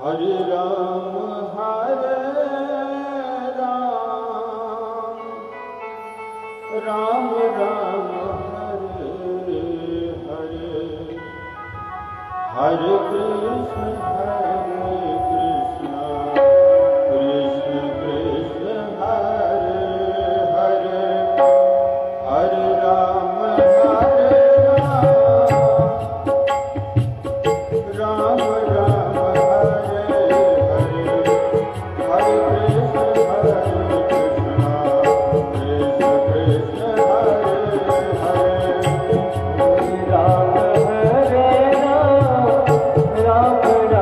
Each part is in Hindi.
हरे राम राम राम हरे हरे, हरे कृष्ण कृष्ण कृष्ण हरे हरे, हरे राम राम राम हरे हरे, हरे कृष्ण हरे हरे, राम हरे राम राम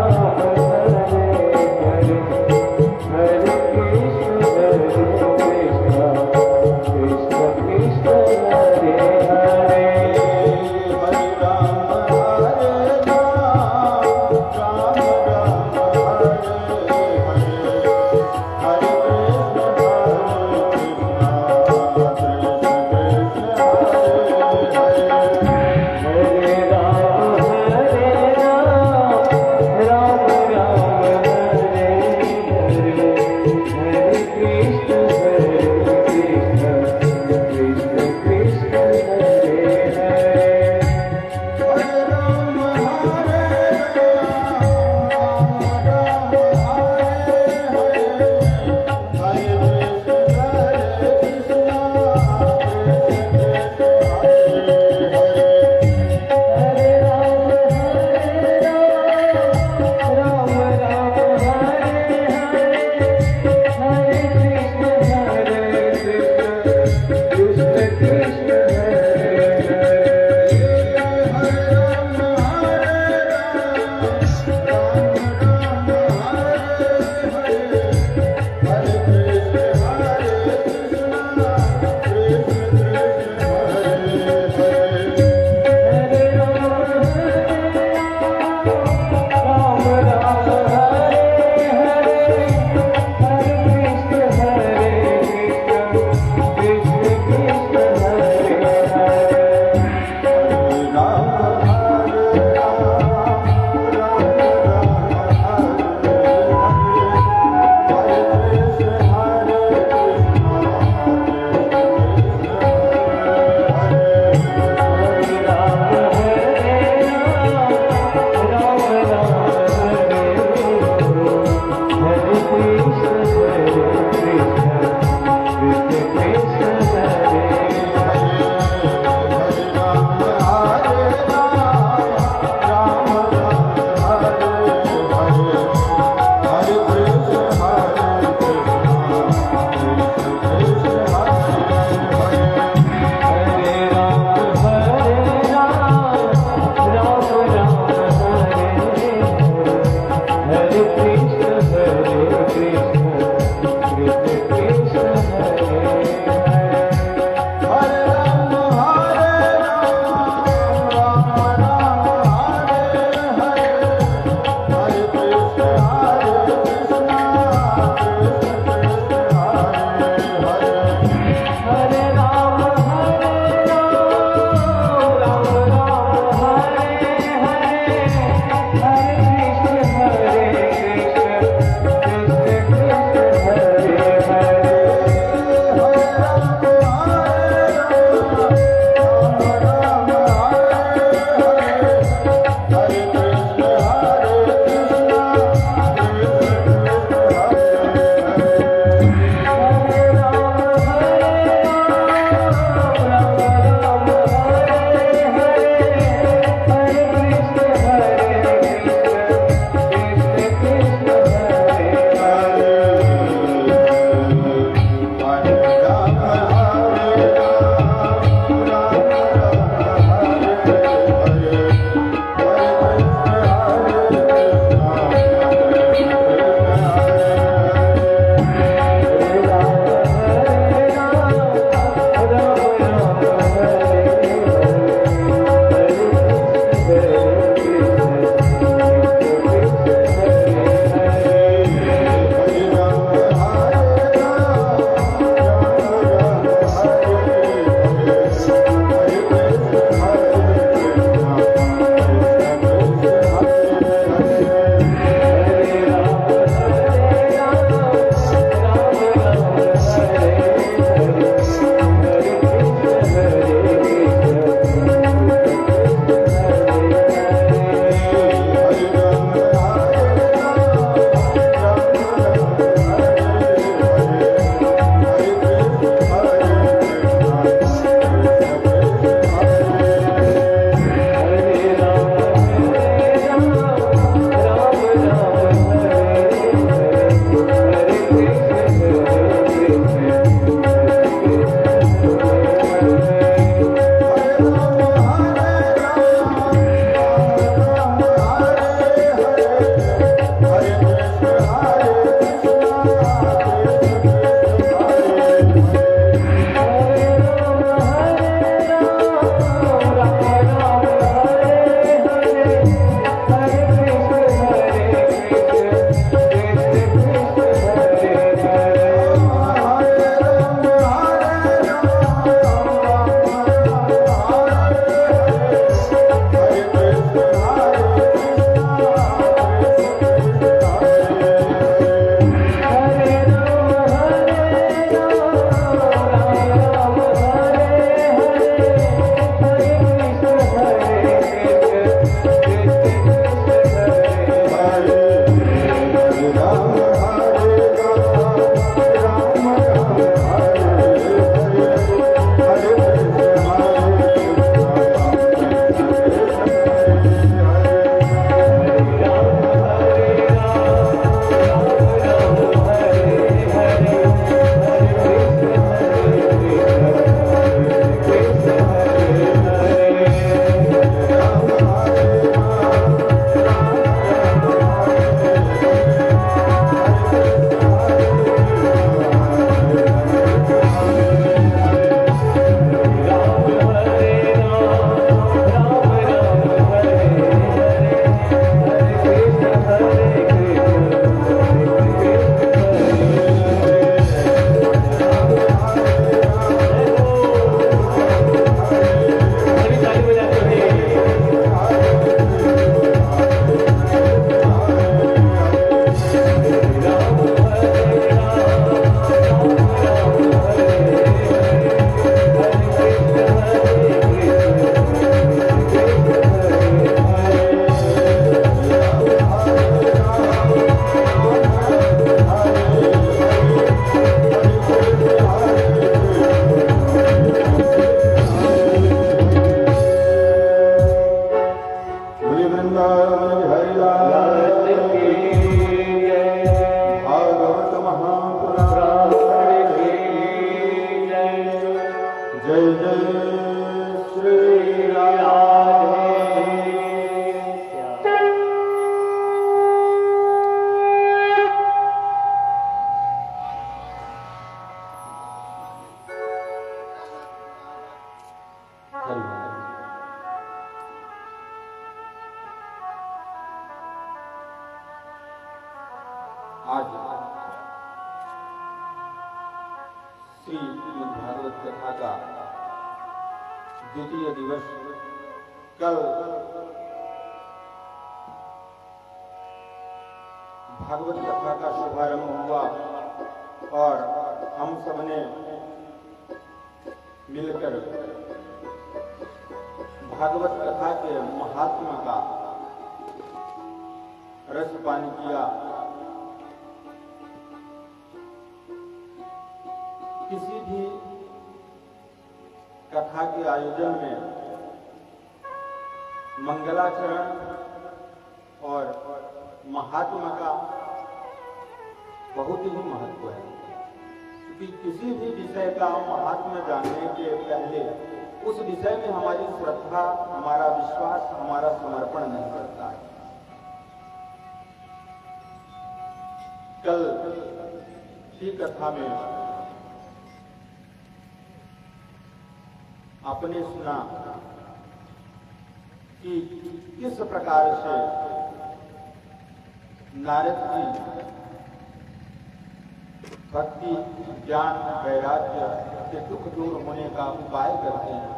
आज श्रीमद्भागवत कथा का द्वितीय दिवस। कल भागवत कथा का शुभारंभ हुआ और हम सबने मिलकर भागवत कथा के महात्मा का रसपान किया। किसी भी कथा के आयोजन में मंगलाचरण और महात्मा का बहुत ही महत्व है, क्योंकि किसी भी विषय का महात्मा जानने के पहले उस विषय में हमारी श्रद्धा, हमारा विश्वास, हमारा समर्पण नहीं करता है। कल की कथा में आपने सुना कि किस प्रकार से नारद जी भक्ति, ज्ञान, वैराग्य से दुख दूर होने का उपाय करते हैं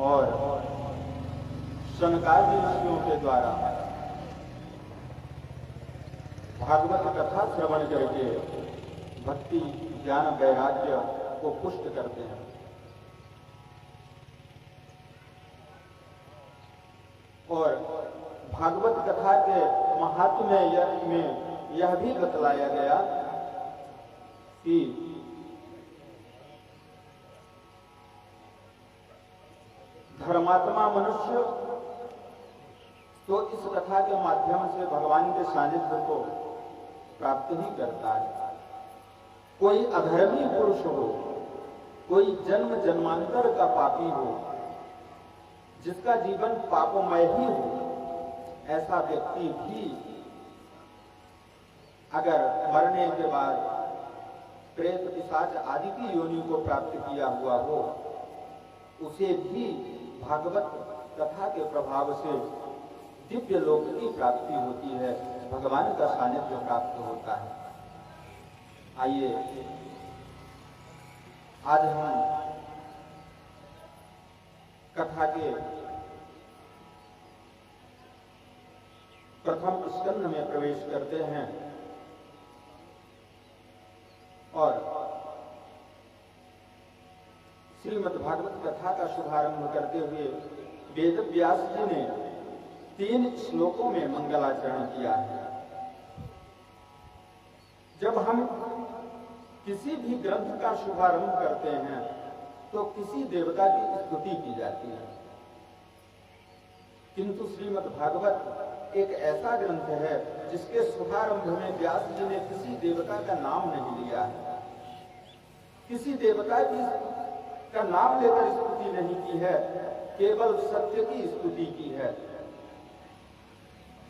और शनकादि ऋषियों के द्वारा भागवत कथा श्रवण करके भक्ति, ज्ञान, वैराग्य को पुष्ट करते हैं। और भागवत कथा के महात्म्य में यह भी बतलाया गया कि धर्मात्मा मनुष्य तो इस कथा के माध्यम से भगवान के सानिध्य को प्राप्त ही करता है। कोई अधर्मी पुरुष हो, कोई जन्म जन्मांतर का पापी हो, जिसका जीवन पापोमय ही हो, ऐसा व्यक्ति भी अगर मरने के बाद प्रेत, पिशाच आदि की योनि को प्राप्त किया हुआ हो, उसे भी भागवत कथा के प्रभाव से दिव्य लोक की प्राप्ति होती है, भगवान का सानिध्य प्राप्त होता है। आइए आज हम कथा के प्रथम स्कंध में प्रवेश करते हैं और श्रीमद्भागवत कथा का शुभारंभ करते हुए वेद व्यास जी ने 3 श्लोकों में मंगलाचरण किया है। जब हम किसी भी ग्रंथ का शुभारंभ करते हैं तो किसी देवता की स्तुति की जाती है, किंतु श्रीमद्भागवत एक ऐसा ग्रंथ है जिसके शुभारंभ में व्यास जी ने किसी देवता का नाम नहीं लिया है, किसी देवता का नाम लेकर स्तुति नहीं की है, केवल सत्य की स्तुति की है,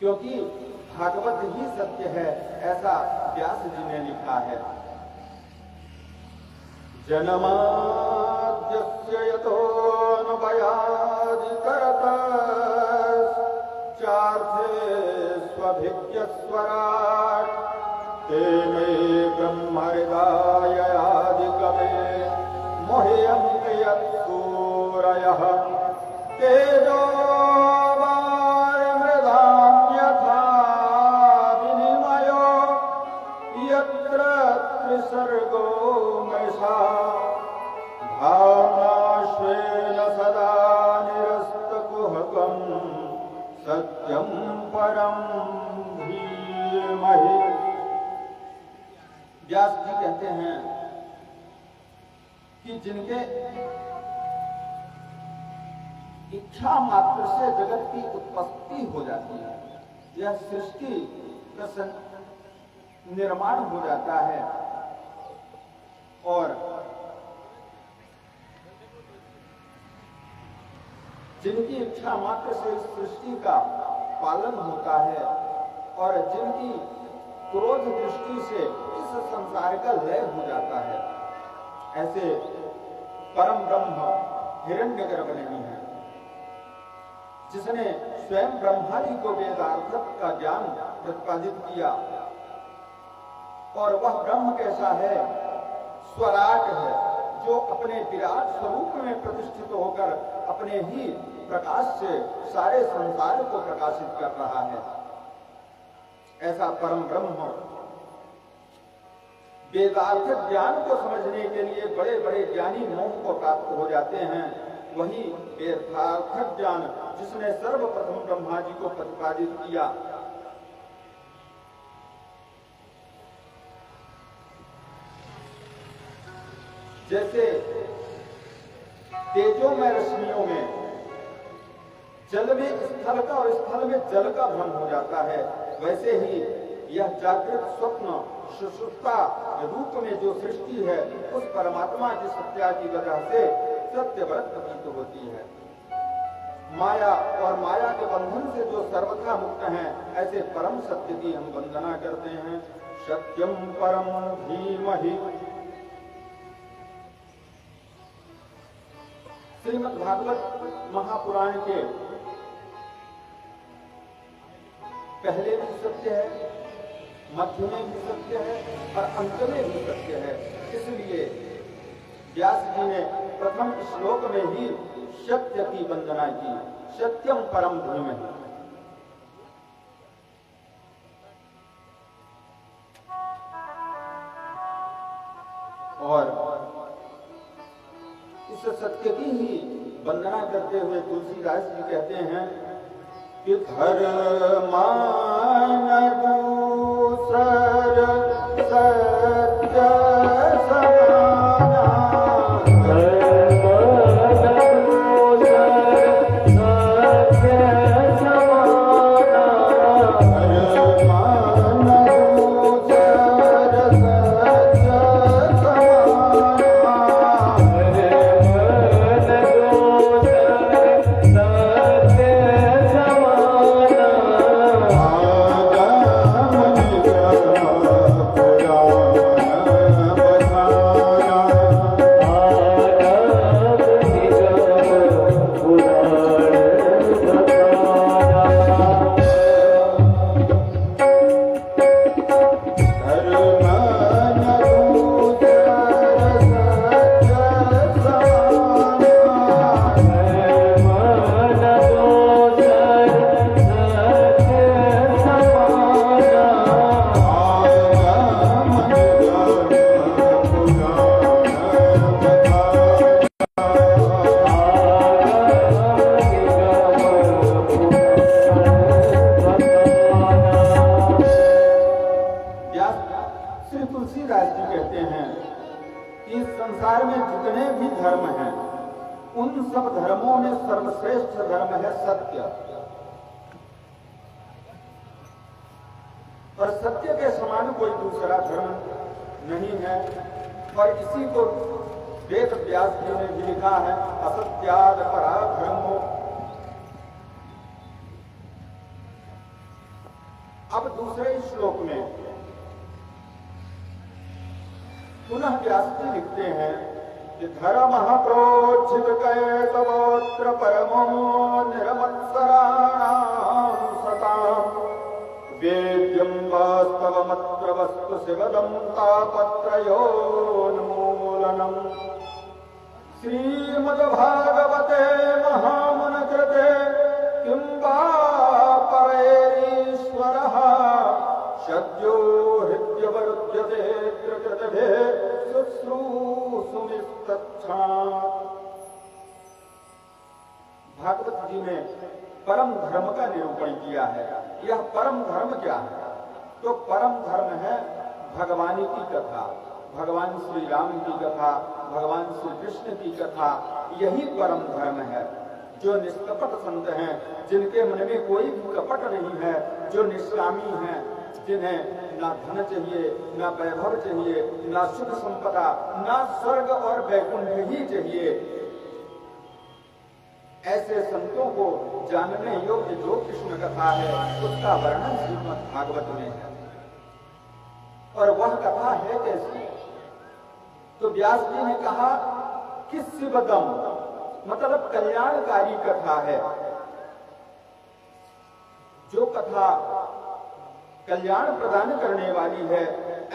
क्योंकि भागवत ही सत्य है, ऐसा व्यास जी ने लिखा है। जन्माद्यस्य यतोऽन्वयादिकरतश्चार्थे स्वभिज्ञस्वराट् तेने ब्रह्महृदायादिकवे मोह्यन्ति यत्सूरयः तेजो वारिमृदां यथा विनिमयो यत्र त्रिसर्गो मृषा भावनाश्वेन सदा निरस्तकुहकं सत्यं परं धीमहि। व्यास जी कहते हैं कि जिनके इच्छा मात्र से जगत की उत्पत्ति हो जाती है, यह सृष्टि का निर्माण हो जाता है और जिनकी इच्छा मात्र से इस सृष्टि का पालन होता है और जिनकी क्रोध दृष्टि से इस संसार का लय हो जाता है, ऐसे परम ब्रह्म हिरण्यगर्भ नहीं है। जिसने स्वयं ब्रह्मा जी को वेदार्थ का ज्ञान प्रतिपादित किया। और वह ब्रह्म कैसा है? स्वराट है, जो अपने विराट स्वरूप में प्रतिष्ठित होकर अपने ही प्रकाश से सारे संसार को प्रकाशित कर रहा है। ऐसा परम ब्रह्म वेदार्थ ज्ञान को समझने के लिए बड़े बड़े ज्ञानी मोह को प्राप्त हो जाते हैं। वही वेदार्थ ज्ञान जिसने सर्वप्रथम ब्रह्मा जी को प्रतिपादित किया, जैसे तेजोमय रश्मियों में जल में स्थल का और स्थल में जल का भ्रम हो जाता है, वैसे ही यह जागृत स्वप्न सुषुप्ता रूप में जो सृष्टि है, उस परमात्मा की सत्या की वजह से सत्यव्रत प्रतीत होती है। माया और माया के बंधन से जो सर्वथा मुक्त हैं, ऐसे परम सत्य की हम वंदना करते हैं। सत्यम परम धीमहि। श्रीमद् भागवत महापुराण के पहले भी सत्य है, मध्य में भी सत्य है और अंत में भी सत्य है। इसलिए व्यास जी ने प्रथम श्लोक में ही सत्य की वंदना की। सत्यम परम धीमहि। और इस सत्य की ही वंदना करते हुए तुलसीदास जी कहते हैं कि धर्मान दूसर सत्य समाना। और सत्य के समान कोई दूसरा धर्म नहीं है। और इसी को वेद व्यास जी ने भी लिखा है, असत्याद परा धर्मो। अब दूसरे श्लोक में पुनः व्यास जी लिखते हैं कि धर्म प्रोज्झित कैतवोत्र परमो निरमत्सराणां सताम् वेद्यं वास्तवमत्र वस्तु शिवदं तापत्रयोन्मूलनम्। श्रीमद्भागवते महामनकृते किं वा परैरीश्वरः सद्यो हृद्यवरुध्यते त्रिकृतभिः शुश्रूषुमिस्तच्छात्। भागवत जी ने परम धर्म का निरूपण किया है। यह परम धर्म क्या है? तो परम धर्म है भगवानी की कथा, भगवान श्री राम की कथा, भगवान श्री कृष्ण की कथा। यही परम धर्म है। जो निष्कपट संत हैं, जिनके मन में कोई भी कपट नहीं है, जो निष्कामी हैं, जिन्हें ना धन चाहिए, ना वैभव चाहिए, ना सुख संपदा, ना स्वर्ग और वैकुंठ ही चाहिए, ऐसे संतों को जानने योग्य जो कृष्ण कथा है, उसका वर्णन श्रीमद् भागवत में है। और वह कथा है कैसी? तो व्यास जी ने कहा कि शिवदम मतलब कल्याणकारी कथा है। जो कथा कल्याण प्रदान करने वाली है,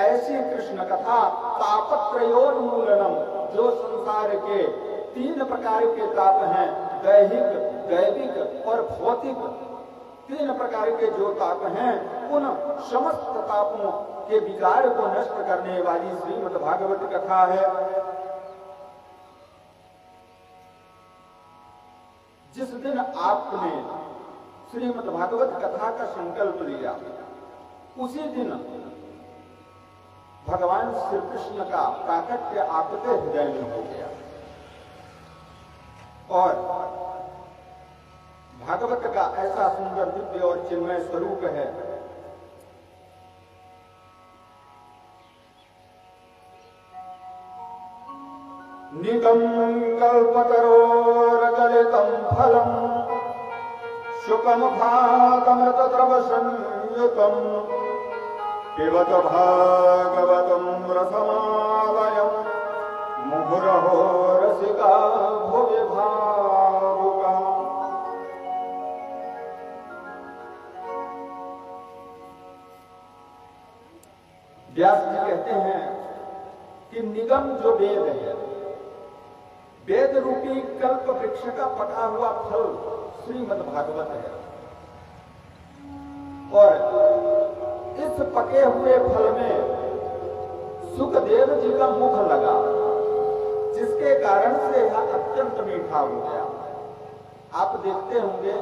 ऐसी कृष्ण कथा तापत्रयोन्मूलनम, जो संसार के 3 प्रकार के ताप हैं, दैहिक, दैविक और भौतिक, 3 प्रकार के जो ताप हैं, उन समस्त तापों के विकार को नष्ट करने वाली श्रीमद् भागवत कथा है। जिस दिन आपने श्रीमद् भागवत कथा का संकल्प लिया, उसी दिन भगवान श्री कृष्ण का प्राकट्य आपके हृदय में हो गया और भागवत का ऐसा सुंदर दिव्य और चिन्मय स्वरूप है। निगम कल्पतरोरगलितं फलम् शुकम भागमृत द्रव संयुतम् पिबत भागवतं रसमालयम् मुहुरहो रसिका भुवि भावुका। व्यास जी कहते हैं कि निगम जो वेद है, वेद रूपी कल्प वृक्ष का पका हुआ फल श्रीमद् भागवत है और इस पके हुए फल में सुखदेव जी का मुख लगा, जिसके कारण से यह अत्यंत मीठा हो गया। आप देखते होंगे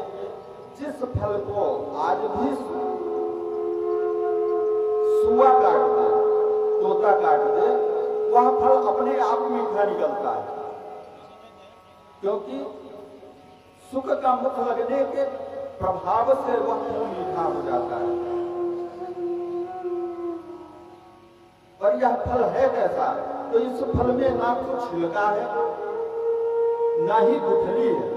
जिस फल को आज भी सुआ काट दे, तोता काट दे, वह फल अपने आप मीठा निकलता है, क्योंकि सुख का मुख लगने के प्रभाव से वह फल मीठा हो जाता है। और यह फल है कैसा? तो इस फल में ना तो छिलका है, ना ही गुठली है,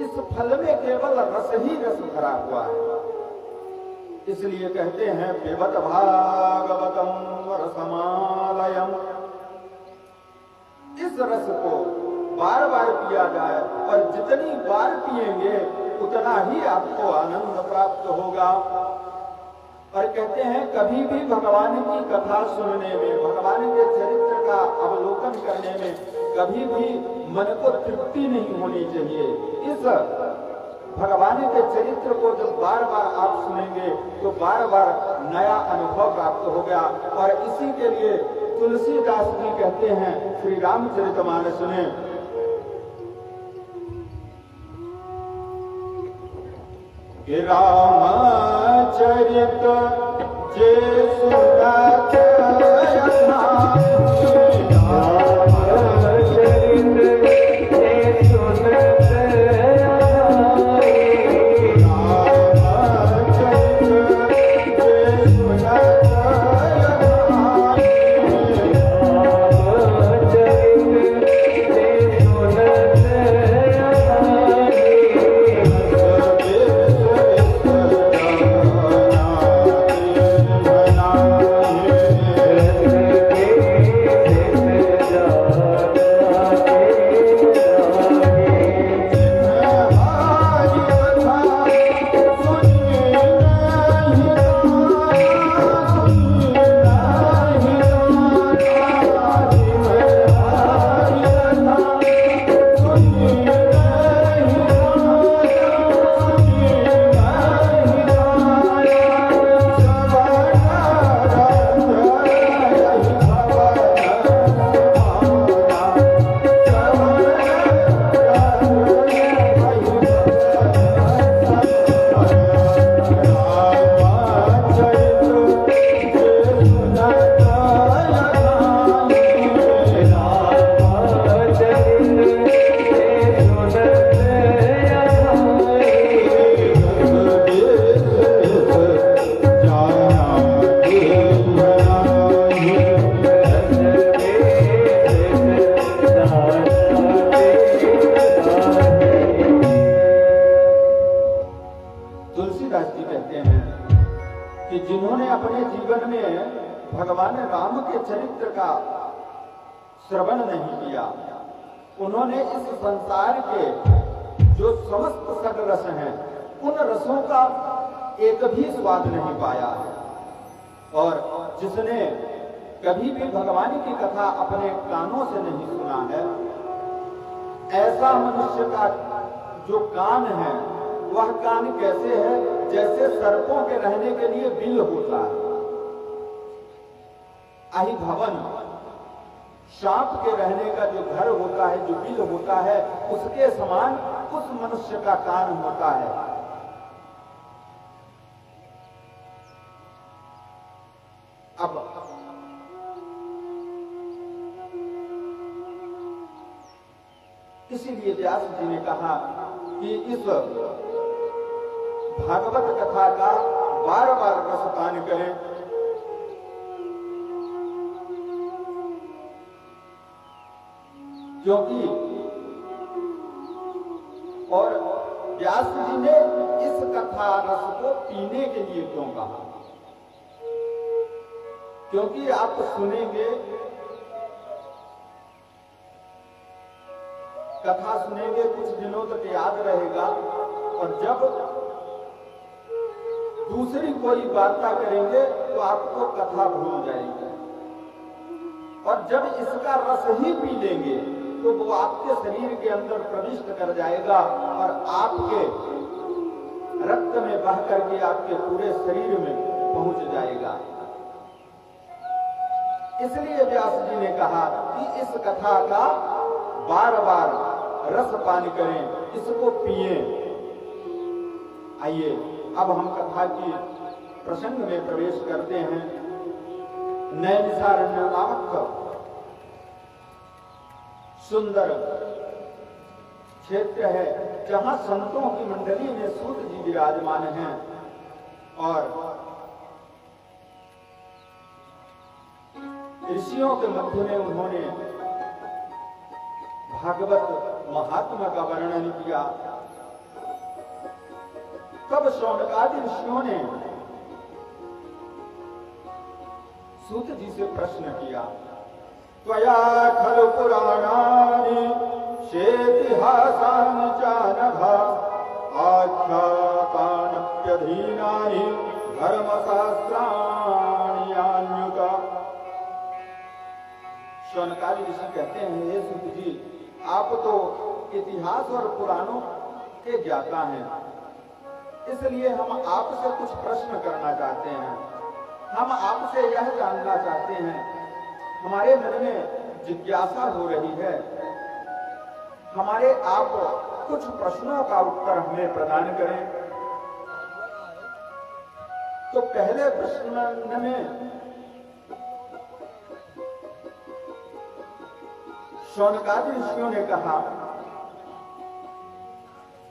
इस फल में केवल रस ही रस भरा हुआ है। इसलिए कहते हैं पिबत भागवतम रसमालयम्, इस रस को बार बार पिया जाए और जितनी बार पिएंगे उतना ही आपको आनंद प्राप्त होगा। और कहते हैं कभी भी भगवान की कथा सुनने में, भगवान के चरित्र का अवलोकन करने में कभी भी मन को तृप्ति नहीं होनी चाहिए। इस भगवान के चरित्र को जब बार बार आप सुनेंगे तो बार बार नया अनुभव प्राप्त होगा। और इसी के लिए तुलसीदास जी कहते हैं श्री रामचरितमानस में, रामचरित जे सुनत श्रवण नहीं किया, उन्होंने इस संसार के जो समस्त सदरस हैं उन रसों का एक भी स्वाद नहीं पाया है। और जिसने कभी भी भगवान की कथा अपने कानों से नहीं सुना है, ऐसा मनुष्य का जो कान है वह कान कैसे है, जैसे सर्पों के रहने के लिए बिल होता है। आही भवन, सांप के रहने का जो घर होता है, जो बिल होता है, उसके समान उस मनुष्य का कान होता है। अब इसीलिए व्यास जी ने कहा कि इस भागवत कथा का बार बार रसपान करें, क्योंकि और व्यास जी ने इस कथा रस को पीने के लिए क्यों कहा? क्योंकि आप सुनेंगे, कथा सुनेंगे, कुछ दिनों तक याद रहेगा, और जब दूसरी कोई वार्ता करेंगे तो आपको कथा भूल जाएगी। और जब इसका रस ही पी लेंगे तो वो आपके शरीर के अंदर प्रविष्ट कर जाएगा और आपके रक्त में बह करके आपके पूरे शरीर में पहुंच जाएगा। इसलिए व्यास जी ने कहा कि इस कथा का बार बार रस पान करें, इसको पिए। आइए अब हम कथा की प्रसंग में प्रवेश करते हैं। नैमिषारण्य नामक सुंदर क्षेत्र है, जहां संतों की मंडली में सूत जी विराजमान हैं और ऋषियों के मध्य में उन्होंने भागवत महात्मा का वर्णन किया। तब शौनकादि ऋषियों ने सूत जी से प्रश्न किया, त्वया खलु पुराणानि शेतिहासानि जानघा आख्यातान्यधीनानि धर्मशास्त्राणि यान्युका। शौनकादि ऋषि कहते हैं, हे सूत जी, आप तो इतिहास और पुराणों के ज्ञाता हैं, इसलिए हम आपसे कुछ प्रश्न करना चाहते हैं। हम आपसे यह जानना चाहते हैं, हमारे मन में जिज्ञासा हो रही है, हमारे आप कुछ प्रश्नों का उत्तर हमें प्रदान करें। तो पहले प्रश्न में शौनकादि ऋषियों ने कहा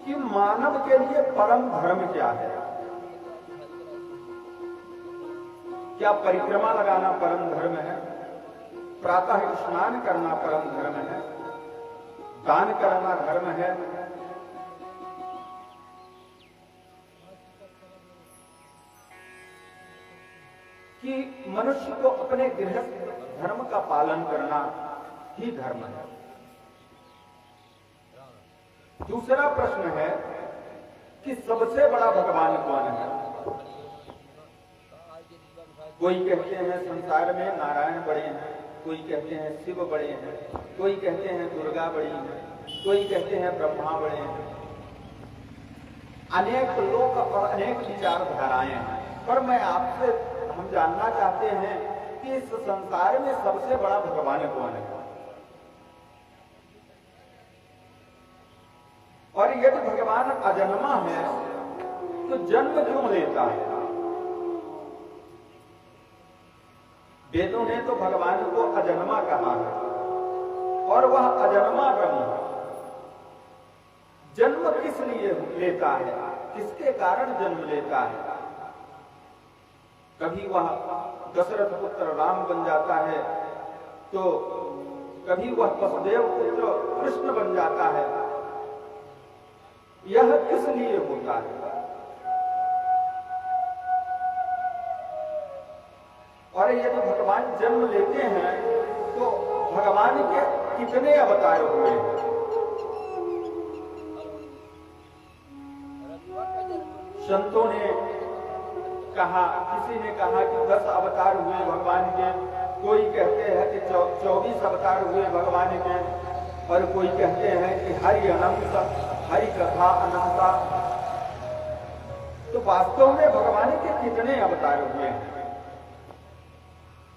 कि मानव के लिए परम धर्म क्या है? क्या परिक्रमा लगाना परम धर्म है? प्रातः स्नान करना परम धर्म है? दान करना धर्म है? कि मनुष्य को अपने गृहस्थ धर्म का पालन करना ही धर्म है? दूसरा प्रश्न है कि सबसे बड़ा भगवान कौन है? कोई कहते हैं संसार में नारायण बड़े हैं, कोई कहते हैं शिव बड़े हैं, कोई कहते हैं दुर्गा बड़ी है, कोई कहते हैं ब्रह्मा बड़े हैं। अनेक लोग और अनेक विचारधाराएं हैं, पर मैं आपसे हम जानना चाहते हैं कि इस संसार में सबसे बड़ा भगवान कौन है? और यदि भगवान अजन्मा है तो जन्म क्यों लेता है? वेदों ने तो भगवान को अजन्मा कहा है और वह अजन्मा ब्रह्म है। जन्म किस लिए लेता है? किसके कारण जन्म लेता है? कभी वह दशरथ पुत्र राम बन जाता है, तो कभी वह वसुदेव पुत्र कृष्ण बन जाता है। यह किस लिए होता है? और यदि भगवान जन्म लेते हैं तो भगवान के कितने अवतार हुए हैं? संतों ने कहा, किसी ने कहा कि 10 अवतार हुए भगवान के, कोई कहते हैं कि 24 अवतार हुए भगवान के, और कोई कहते हैं कि हरि अनंत, हरि कथा अनंता। तो वास्तव में भगवान के कितने अवतार हुए हैं?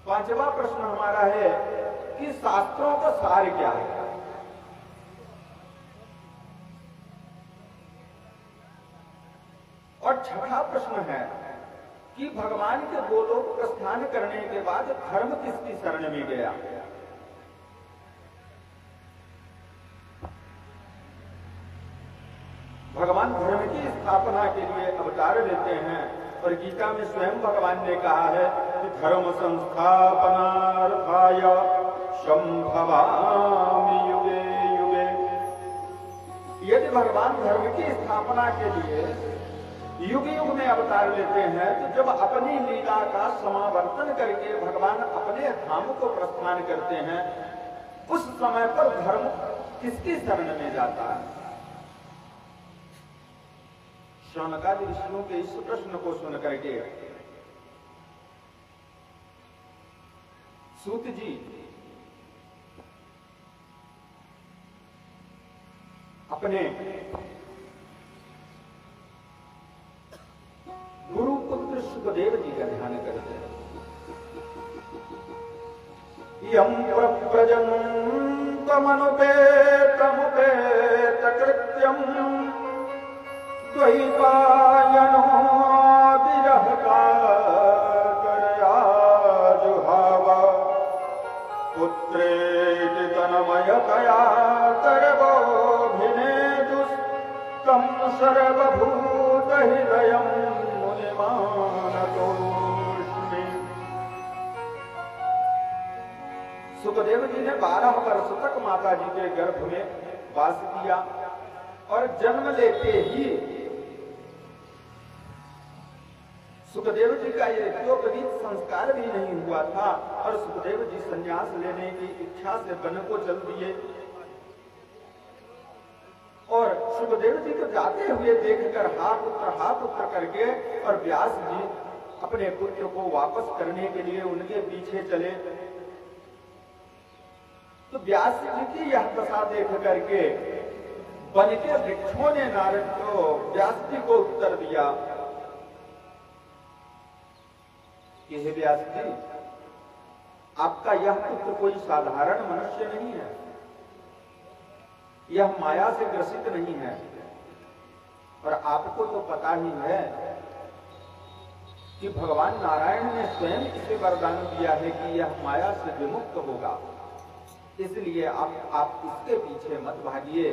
पांचवा प्रश्न हमारा है कि शास्त्रों का सार क्या है? और छठा प्रश्न है कि भगवान के गोलोक प्रस्थान करने के बाद धर्म किसकी शरण में गया? भगवान धर्म की स्थापना के लिए अवतार लेते हैं, और गीता में स्वयं भगवान ने कहा है कि धर्म संस्थापनार्थाय संभवामि युगे युगे। यदि भगवान धर्म की स्थापना के लिए युग युग में अवतार लेते हैं, तो जब अपनी लीला का समावर्तन करके भगवान अपने धाम को प्रस्थान करते हैं, उस समय पर धर्म किसकी शरण में जाता है? शौनकादि ऋषियों के इस प्रश्न को सुन करके सूत जी अपने गुरु पुत्र सुखदेव जी का ध्यान करते हैं। यम प्रजनन्तमनुपेतमुपेत कृत्यम द्वैपायनो विरह कातरया जुहावा पुत्रेति तन्मयतया सर्वोऽभिनेदुस्तं सर्वभूतहृदयं मुनिमानतोऽस्मि। सुखदेव जी ने 12 वर्ष तक माता जी के गर्भ में वास किया, और जन्म लेते ही सुखदेव जी का यज्ञोपवीत संस्कार भी नहीं हुआ था, और सुखदेव जी संन्यास लेने की इच्छा से वन को चल दिए। और सुखदेव जी को जाते हुए देखकर हाथ पुत्र करके और व्यास जी अपने पुत्र को वापस करने के लिए उनके पीछे चले। तो व्यास जी की यह दशा देख करके वन के वृक्षों ने नारद को व्यास जी को उत्तर दिया कि हे व्यास जी, आपका यह पुत्र कोई साधारण मनुष्य नहीं है, यह माया से ग्रसित नहीं है, और आपको तो पता ही है कि भगवान नारायण ने स्वयं इसे वरदान दिया है कि यह माया से विमुक्त होगा, इसलिए आप इसके पीछे मत भागिए।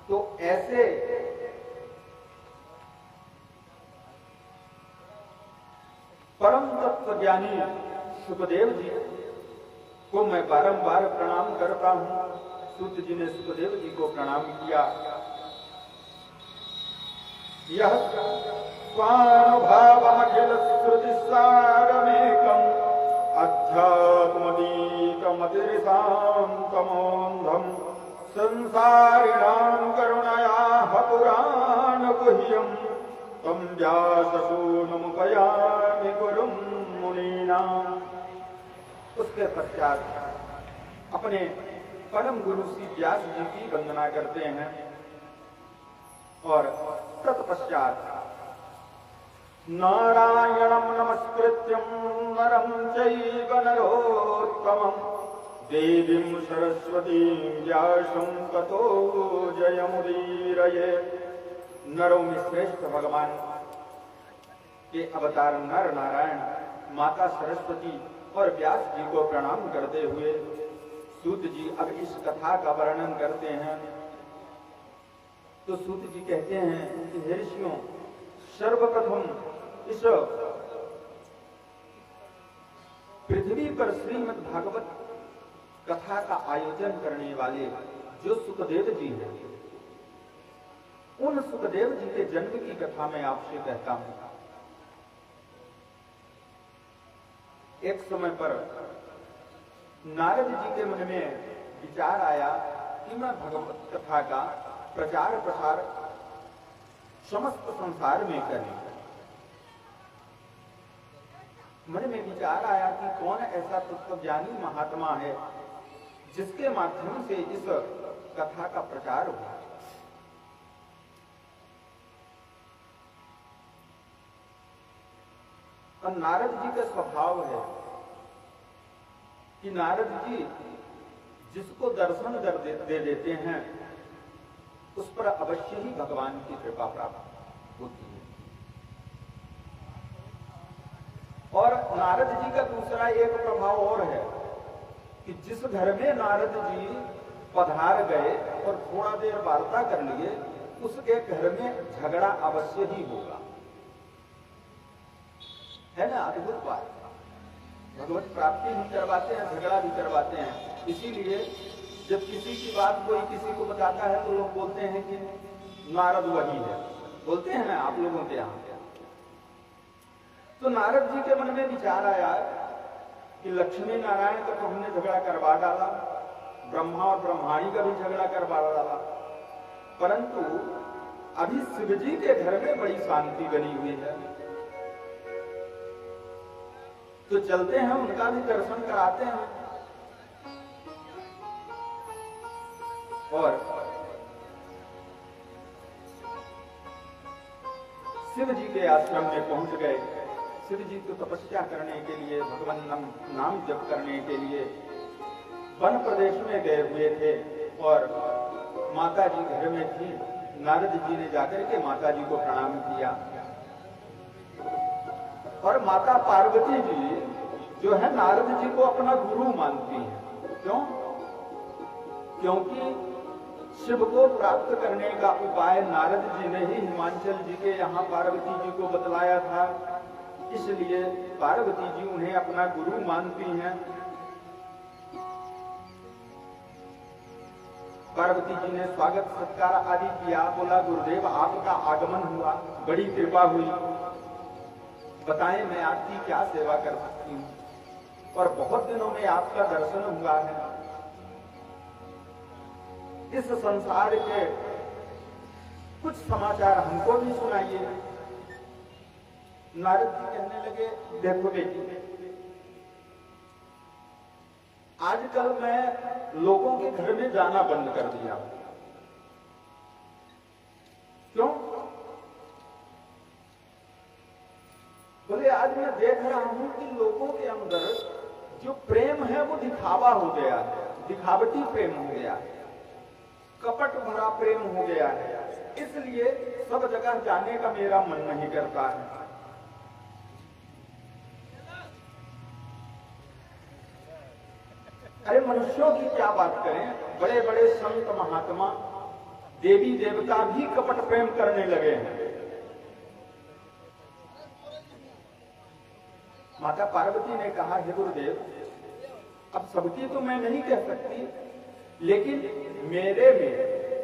तो ऐसे परम तत्व ज्ञानी सुखदेव जी को मैं बारंबार प्रणाम करता हूं। सूत जी ने सुखदेव जी को प्रणाम किया। यह स्वानुभावमखिल श्रुति सारमेकम् अध्यात्मदीकमतिरिशान्तमोऽन्धम् संसारिणां करुणयाः पुराणगुह्यम् तं व्याससूनुमुपयामि गुरुं मुनीनाम्। उसके पश्चात अपने परम गुरु श्री व्यास जी की वंदना करते हैं, और तत्पश्चात नारायणं नमस्कृत्यं नरं चैव नरोत्तमं देवीं सरस्वतीं व्यासं ततो जयमुदीरये। नरों में श्रेष्ठ भगवान के अवतार नर नारायण, माता सरस्वती और व्यास जी को प्रणाम करते हुए सूत जी अब इस कथा का वर्णन करते हैं। तो सूत जी कहते हैं कि हे ऋषियों, सर्वप्रथम इस पृथ्वी पर श्रीमद् भागवत कथा का आयोजन करने वाले जो सुखदेव जी हैं, उन सुखदेव जी के जन्म की कथा मैं आपसे कहता हूं। एक समय पर नारद जी के मन में विचार आया कि मैं भगवत कथा का प्रचार प्रसार समस्त संसार में करें। मन में विचार आया कि कौन ऐसा तत्वज्ञानी महात्मा है जिसके माध्यम से इस कथा का प्रचार हुआ। और नारद जी का स्वभाव है कि नारद जी जिसको दर्शन दे देते हैं उस पर अवश्य ही भगवान की कृपा प्राप्त होती है। और नारद जी का दूसरा एक प्रभाव और है कि जिस घर में नारद जी पधार गए और थोड़ा देर वार्ता कर लिए, उसके घर में झगड़ा अवश्य ही होगा। है ना, अद्भुत बात। भगवत प्राप्ति भी करवाते हैं, झगड़ा भी करवाते हैं। इसीलिए जब किसी की बात कोई किसी को बताता है तो लोग बोलते हैं कि नारद वही है, बोलते हैं ना आप लोगों के यहाँ। तो नारद जी के मन में विचार आया कि लक्ष्मी नारायण का तो हमने झगड़ा करवा डाला, ब्रह्मा और ब्रह्माणी का भी झगड़ा करवा डाला, परंतु अभी शिव जी के घर में बड़ी शांति बनी हुई है, तो चलते हैं उनका भी दर्शन कराते हैं। और शिव जी के आश्रम में पहुंच गए। शिव जी को तपस्या करने के लिए, भगवान नाम जप करने के लिए वन प्रदेश में गए हुए थे और माता जी घर में थी। नारद जी ने जाकर के माता जी को प्रणाम किया और माता पार्वती जी जो है नारद जी को अपना गुरु मानती हैं। क्यों? क्योंकि शिव को प्राप्त करने का उपाय नारद जी ने ही हिमाचल जी के यहाँ पार्वती जी को बतलाया था, इसलिए पार्वती जी उन्हें अपना गुरु मानती हैं। पार्वती जी ने स्वागत सत्कार आदि किया, बोला गुरुदेव आपका आगमन हुआ, बड़ी कृपा हुई, बताएं मैं आपकी क्या सेवा कर सकती हूँ, और बहुत दिनों में आपका दर्शन हुआ है। इस संसार के कुछ समाचार हमको भी सुनाइए। नारद जी कहने लगे, देखो बेटी, आजकल मैं लोगों के घर में जाना बंद कर दिया। क्यों? बोले आज मैं देख रहा हूं कि लोगों के अंदर जो प्रेम है वो दिखावा हो गया है, दिखावटी प्रेम हो गया है, कपट भरा प्रेम हो गया है, इसलिए सब जगह जाने का मेरा मन नहीं करता है। अरे मनुष्यों की क्या बात करें, बड़े बड़े संत महात्मा देवी देवता भी कपट प्रेम करने लगे हैं। माता पार्वती ने कहा, हे गुरुदेव, अब सबकी तो मैं नहीं कह सकती, लेकिन मेरे में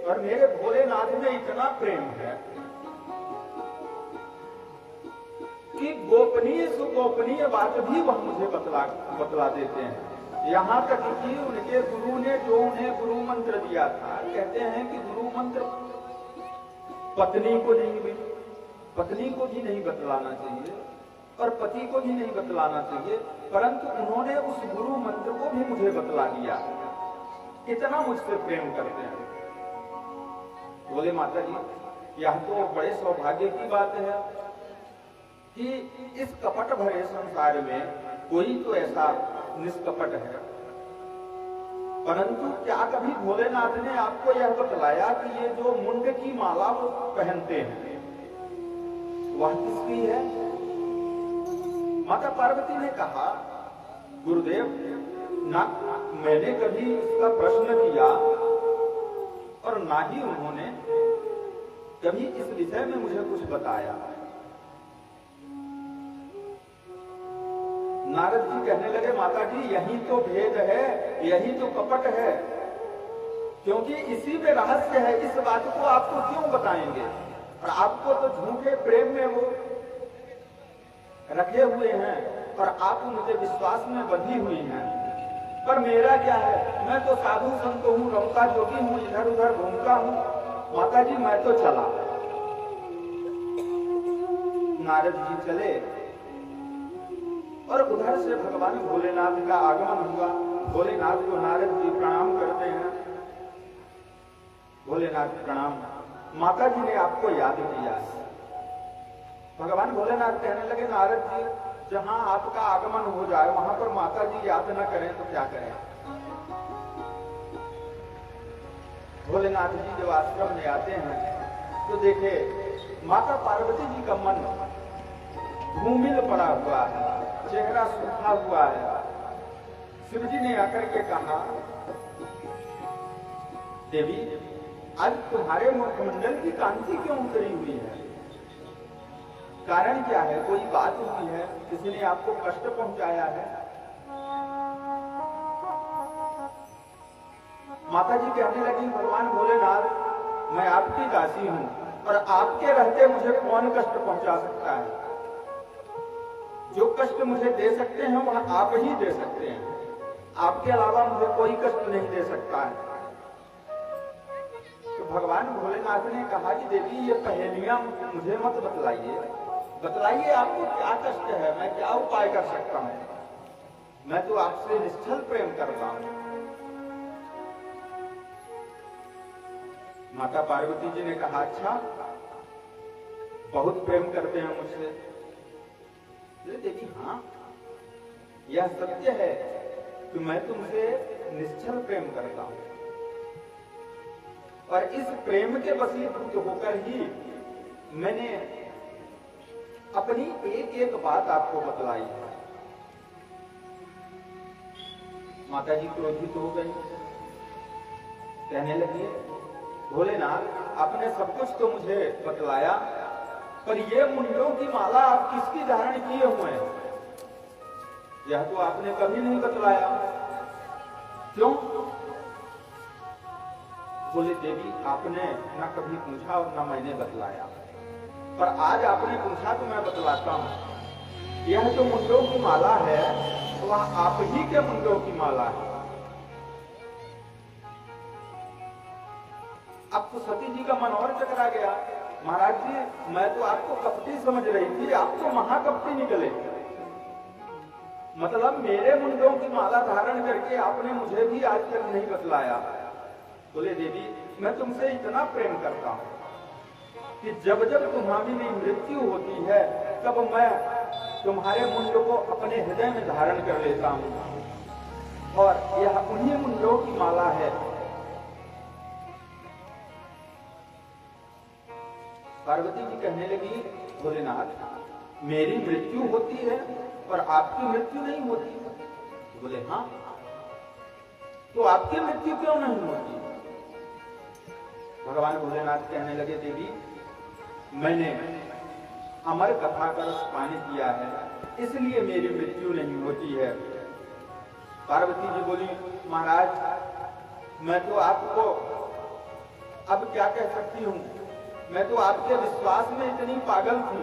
और मेरे भोलेनाथ में इतना प्रेम है कि गोपनीय सुगोपनीय बात भी वह मुझे बतला देते हैं। यहाँ तक कि उनके गुरु ने जो उन्हें गुरु मंत्र दिया था, कहते हैं कि गुरु मंत्र पत्नी को भी नहीं बतलाना चाहिए और पति को भी नहीं बतलाना चाहिए, परंतु उन्होंने उस गुरु मंत्र को भी मुझे बतला दिया। इतना मुझसे प्रेम करते हैं। बोले माता जी, यह तो बड़े सौभाग्य की बात है कि इस कपट भरे संसार में कोई तो ऐसा निष्कपट है, परंतु क्या कभी भोलेनाथ ने आपको यह बतलाया कि ये जो मुंड की माला वो पहनते हैं वह किसकी है? माता पार्वती ने कहा, गुरुदेव, ना मैंने कभी इसका प्रश्न किया और ना ही उन्होंने कभी इस विषय में मुझे कुछ बताया। नारद जी कहने लगे, माता जी, यही तो भेद है, यही तो कपट है, क्योंकि इसी में रहस्य है। इस बात को आपको क्यों बताएंगे? और आपको तो झूठे प्रेम में वो रखे हुए हैं और आप उनके विश्वास में बंधी हुई हैं। पर मेरा क्या है, मैं तो साधु संत हूँ, रमता जोगी हूँ, इधर उधर घूमता हूँ। माता जी मैं तो चला। नारद जी चले और उधर से भगवान भोलेनाथ का आगमन हुआ। भोलेनाथ को नारद जी प्रणाम करते हैं। भोलेनाथ प्रणाम, माता जी ने आपको याद किया। भगवान भोलेनाथ कहने लगे, नारद जी जहां आपका आगमन हो जाए वहां पर माता जी याद न करें तो क्या करें। भोलेनाथ जी जब आश्रम में आते हैं तो देखे माता पार्वती जी का मन धूमिल पड़ा हुआ है, चेहरा सूखा हुआ है। शिव जी ने आकर के कहा, देवी आज तुम्हारे मुखमंडल की कांति क्यों उतरी हुई है? कारण क्या है? कोई बात हुई है? किसी ने आपको कष्ट पहुंचाया है? माता जी कहने लगी, भगवान भोलेनाथ मैं आपकी दासी हूं और आपके रहते मुझे कौन कष्ट पहुंचा सकता है? जो कष्ट मुझे दे सकते हैं वह आप ही दे सकते हैं, आपके अलावा मुझे कोई कष्ट नहीं दे सकता है। तो भगवान भोलेनाथ ने कहा कि देवी ये पहेलियां मुझे मत बतलाइए, बतलाइए आपको क्या कष्ट है, मैं क्या उपाय कर सकता हूं। मैं तो आपसे निश्चल प्रेम करता हूं। माता पार्वती जी ने कहा, अच्छा बहुत प्रेम करते हैं मुझसे? देवी हाँ, यह सत्य है कि मैं तुमसे निश्चल प्रेम करता हूं और इस प्रेम के वशीभूत होकर ही मैंने अपनी एक एक बात आपको बतलाई है। माता जी क्रोधित हो गई, कहने लगी, भोलेनाथ आपने सब कुछ तो मुझे बतलाया, पर ये मुंडों की माला आप किसकी धारण किए हुए हैं? यह तो आपने कभी नहीं बतलाया। क्यों? बोले, देवी आपने न कभी पूछा और न मैंने बतलाया, पर आज आपने पूछा तो मैं बतलाता हूं। यह जो मुंडों की माला है वह आप ही के मुंडों की माला है। अब तो सती जी का मन और चकरा गया। महाराज जी मैं तो आपको कपटी समझ रही थी, आप तो महाकपटी निकले। मतलब मेरे मुंडों की माला धारण करके आपने मुझे भी आज तक नहीं बतलाया। बोले, देवी मैं तुमसे इतना प्रेम करता हूं कि जब जब तुम्हारी मृत्यु होती है तब मैं तुम्हारे मुंड को अपने हृदय में धारण कर लेता हूं और यह उन्हीं मुंडों की माला है। पार्वती जी कहने लगी, भोलेनाथ मेरी मृत्यु होती है और आपकी मृत्यु नहीं होती। बोले, हाँ तो आपकी मृत्यु क्यों नहीं होती? भगवान भोलेनाथ कहने लगे, देवी मैंने अमर कथा का रस पान किया है इसलिए मेरी मृत्यु नहीं होती है। पार्वती जी बोली, महाराज मैं तो आपको अब क्या कह सकती हूँ, मैं तो आपके विश्वास में इतनी पागल थी,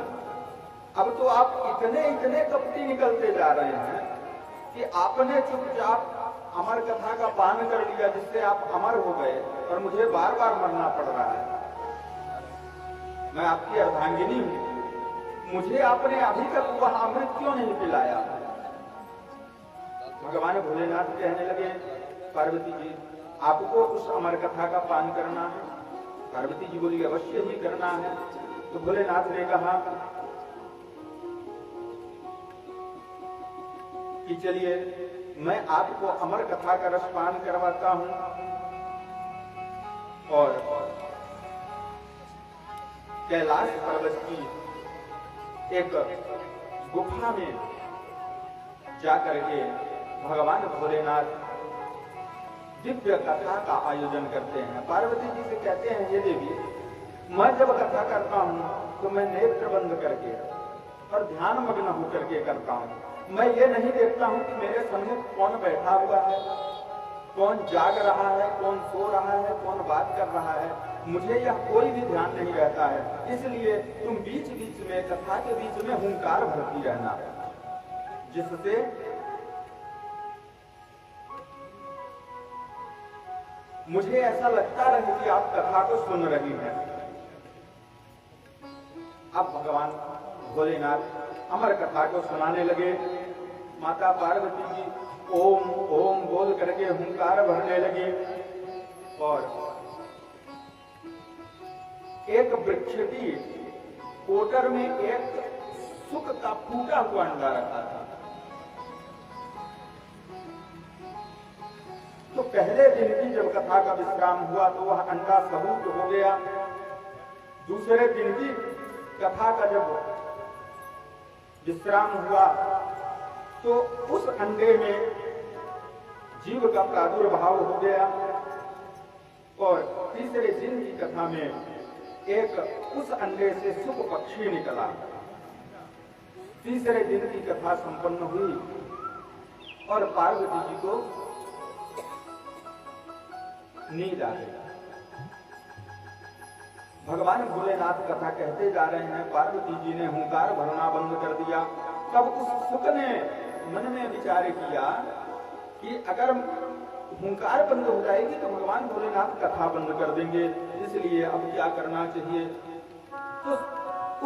अब तो आप इतने इतने कपटी निकलते जा रहे हैं कि आपने चुपचाप अमर कथा का पान कर लिया जिससे आप अमर हो गए और मुझे बार बार मरना पड़ रहा है। मैं आपकी अर्धांगिनी हूं, मुझे आपने अभी तक वह अमृत क्यों नहीं पिलाया? भगवान भोलेनाथ कहने लगे, पार्वती जी आपको उस अमर कथा का पान करना है? पार्वती जी बोली, अवश्य ही करना है। तो भोलेनाथ ने कहा कि चलिए मैं आपको अमर कथा का रस पान करवाता हूं और कैलाश पर्वत की एक गुफा में जाकर के भगवान भोलेनाथ दिव्य कथा का आयोजन करते हैं। पार्वती जी से कहते हैं, ये देवी मैं जब कथा करता हूं तो मैं नेत्र बंद करके और ध्यान मग्न होकर के करता हूं। मैं ये नहीं देखता हूं कि मेरे सम्मुख कौन बैठा हुआ है, कौन जाग रहा है, कौन सो रहा है, कौन बात कर रहा है, मुझे यह कोई भी ध्यान नहीं रहता है। इसलिए तुम बीच बीच में कथा के बीच में हुंकार भरती रहना, जिससे मुझे ऐसा लगता रहे कि आप कथा को सुन रही हैं। अब भगवान भोलेनाथ अमर कथा को सुनाने लगे। माता पार्वती जी ओम ओम बोल करके हुंकार भरने लगी और एक वृक्ष की कोटर में एक सुक का फूटा हुआ अंडा रखा था। तो पहले दिन की जब कथा का विश्राम हुआ तो वह अंडा सबूत हो गया। दूसरे दिन की कथा का जब विश्राम हुआ तो उस अंडे में जीव का प्रादुर्भाव हो गया और तीसरे दिन की कथा में एक उस अंडे से सुख पक्षी निकला। तीसरे दिन की कथा संपन्न हुई और पार्वती जी को नींद आ गई। भगवान भोलेनाथ कथा कहते जा रहे हैं, पार्वती जी ने हुंकार भरना बंद कर दिया। तब उस सुख ने मन में विचार किया कि अगर हुंकार बंद हो जाएगी तो भगवान भोलेनाथ कथा बंद कर देंगे, इसलिए अब क्या करना चाहिए। तो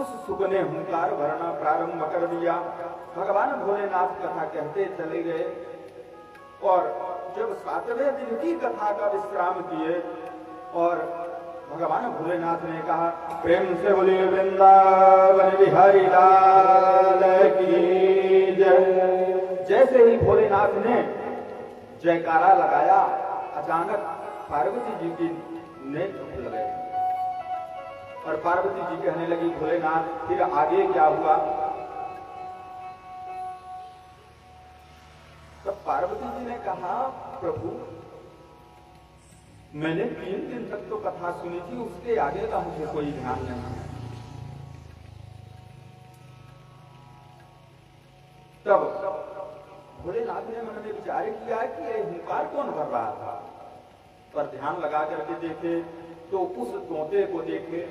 उस सुख ने हुंकार भरना प्रारंभ कर दिया। भगवान भोलेनाथ कथा कहते चले गए और जब 7वें दिन की कथा का विश्राम किए और भगवान भोलेनाथ ने कहा, प्रेम से बोलिए वृंदावन बिहारी लाल की जय। जैसे ही भोलेनाथ ने जयकारा लगाया, अचानक पार्वती जी की नेत्र खुल गए और पार्वती जी कहने लगी, भोलेनाथ फिर आगे क्या हुआ। तब पार्वती जी ने कहा, प्रभु मैंने 3 दिन तक तो कथा सुनी थी, उसके आगे का मुझे कोई ध्यान नहीं है। तब भोलेनाथ ने मन में विचार किया कि ये हुंकार कौन भर रहा था, पर ध्यान लगा करके देखे तो उस तोते को देखे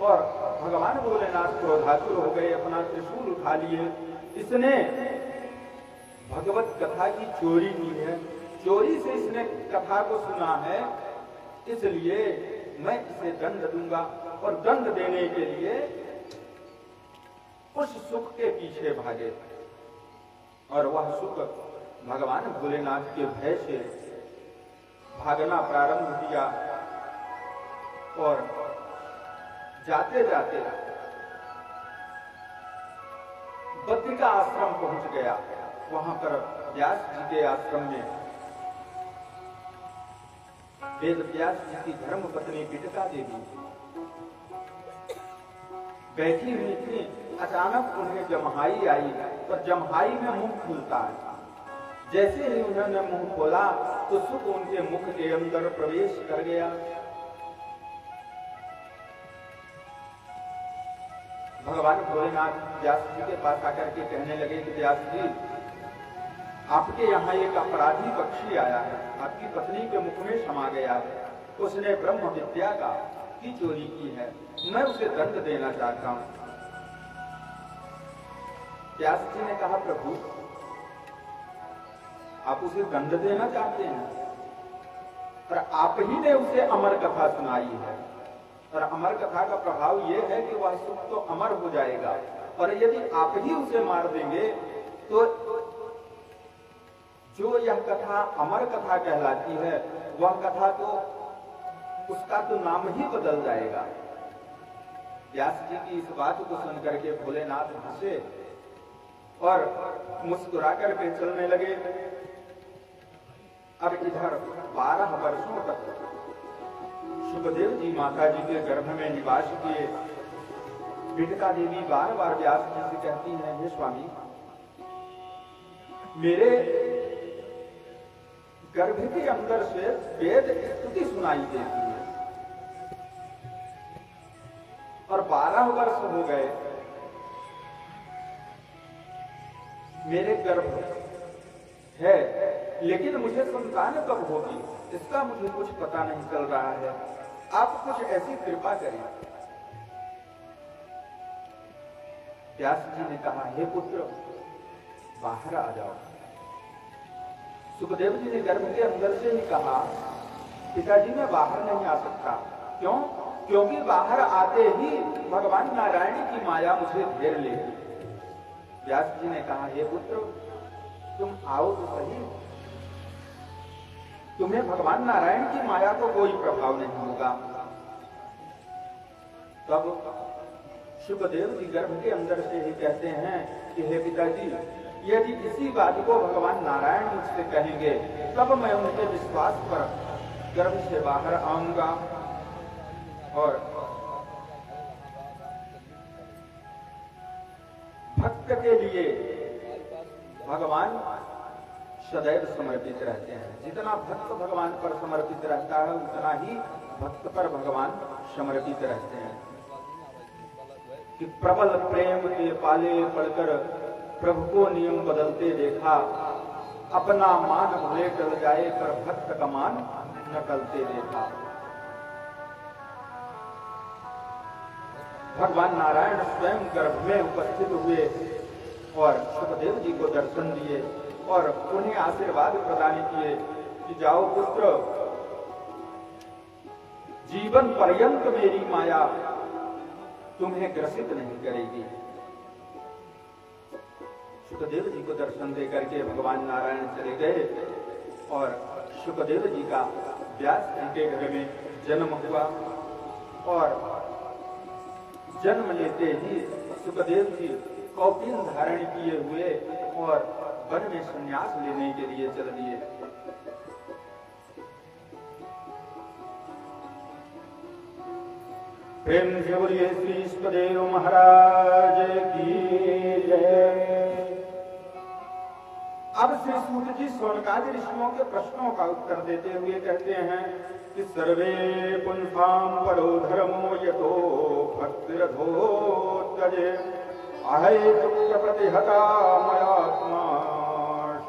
और भगवान भोलेनाथ क्रोधातुर हो गए, अपना त्रिशूल उठा लिए। इसने भगवत कथा की चोरी की है, चोरी से इसने कथा को सुना है, इसलिए मैं इसे दंड दूंगा। और दंड देने के लिए उस सुख के पीछे भागे और वह सुख भगवान भोलेनाथ के भय से भागना प्रारंभ किया और जाते जाते बद्रिका आश्रम पहुंच गया। वहां पर व्यास जी के आश्रम में वेद व्यास जी की धर्म पत्नी पिटका देवी बैठी हुई थी। अचानक उन्हें जमहाई आई और जमहाई में मुंह खुलता है। जैसे ही उन्होंने मुंह खोला तो सुख उनके मुख के अंदर प्रवेश कर गया। भगवान भोलेनाथ व्यास जी के पास आकर के कहने लगे कि व्यास जी, आपके यहाँ एक अपराधी पक्षी आया है, आपकी पत्नी के मुख में समा गया है, उसने ब्रह्म विद्या की चोरी की है, मैं उसे दंड देना चाहता हूं। व्यास जी ने कहा, प्रभु आप उसे दंड देना चाहते हैं, पर आप ही ने उसे अमर कथा सुनाई है और अमर कथा का प्रभाव यह है कि वह सुख तो अमर हो जाएगा, और यदि आप ही उसे मार देंगे तो जो यह कथा अमर कथा कहलाती है, वह कथा तो उसका तो नाम ही बदल जाएगा। व्यास जी की इस बात को सुन करके भोलेनाथ हंसे और मुस्कुरा करके चलने लगे। अब इधर 12 वर्षों तक सुखदेव जी माता जी के गर्भ में निवास किए। पिटका देवी बार बार व्यास जी से कहती है, हे स्वामी, मेरे गर्भ के अंदर से वेद स्तुति सुनाई देती है और 12 वर्ष हो गए मेरे गर्भ है, लेकिन मुझे संतान कब होगी इसका मुझे कुछ पता नहीं चल रहा है, आप कुछ ऐसी कृपा करें। व्यास जी ने कहा, हे पुत्र बाहर आ जाओ। सुखदेव जी ने गर्भ के अंदर से ही कहा पिताजी मैं बाहर नहीं आ सकता। क्यों? क्योंकि बाहर आते ही भगवान नारायण की माया मुझे घेर लेगी। व्यास जी ने कहा, हे पुत्र तुम आओ तो सही, तुम्हें भगवान नारायण की माया को कोई प्रभाव नहीं होगा। तब शुकदेव जी गर्भ के अंदर से ही कहते हैं कि हे पिताजी, यदि इसी बात को भगवान नारायण मुझसे कहेंगे तब मैं उनके विश्वास पर गर्भ से बाहर आऊंगा। और भक्त के लिए भगवान सदैव समर्पित रहते हैं। जितना भक्त भगवान पर समर्पित रहता है उतना ही भक्त पर भगवान समर्पित रहते हैं। कि प्रबल प्रेम के पाले पड़कर प्रभु को नियम बदलते देखा, अपना मान भले टल जाए पर भक्त का मान न टलते देखा। भगवान नारायण स्वयं गर्भ में उपस्थित हुए और सुखदेव जी को दर्शन दिए और उन्हें आशीर्वाद प्रदान किए कि जाओ पुत्र, जीवन पर्यंत मेरी माया तुम्हें ग्रसित नहीं करेगी। सुखदेव जी को दर्शन दे करके भगवान नारायण चले गए और सुखदेव जी का व्यास जी के घर में जन्म हुआ। और जन्म लेते ही सुखदेव जी कौपीन धारण किए हुए और वन में संन्यास लेने के लिए चल दिए। प्रेम से बोलिए श्री सुखदेव महाराज की जय। अब श्री सूत जी शौनकादि ऋषियों के प्रश्नों का उत्तर देते हुए कहते हैं कि सर्वे पुंसाम परो धर्मो यतो भक्तिरधो तजे अहेतु प्रतिहता मयात्मा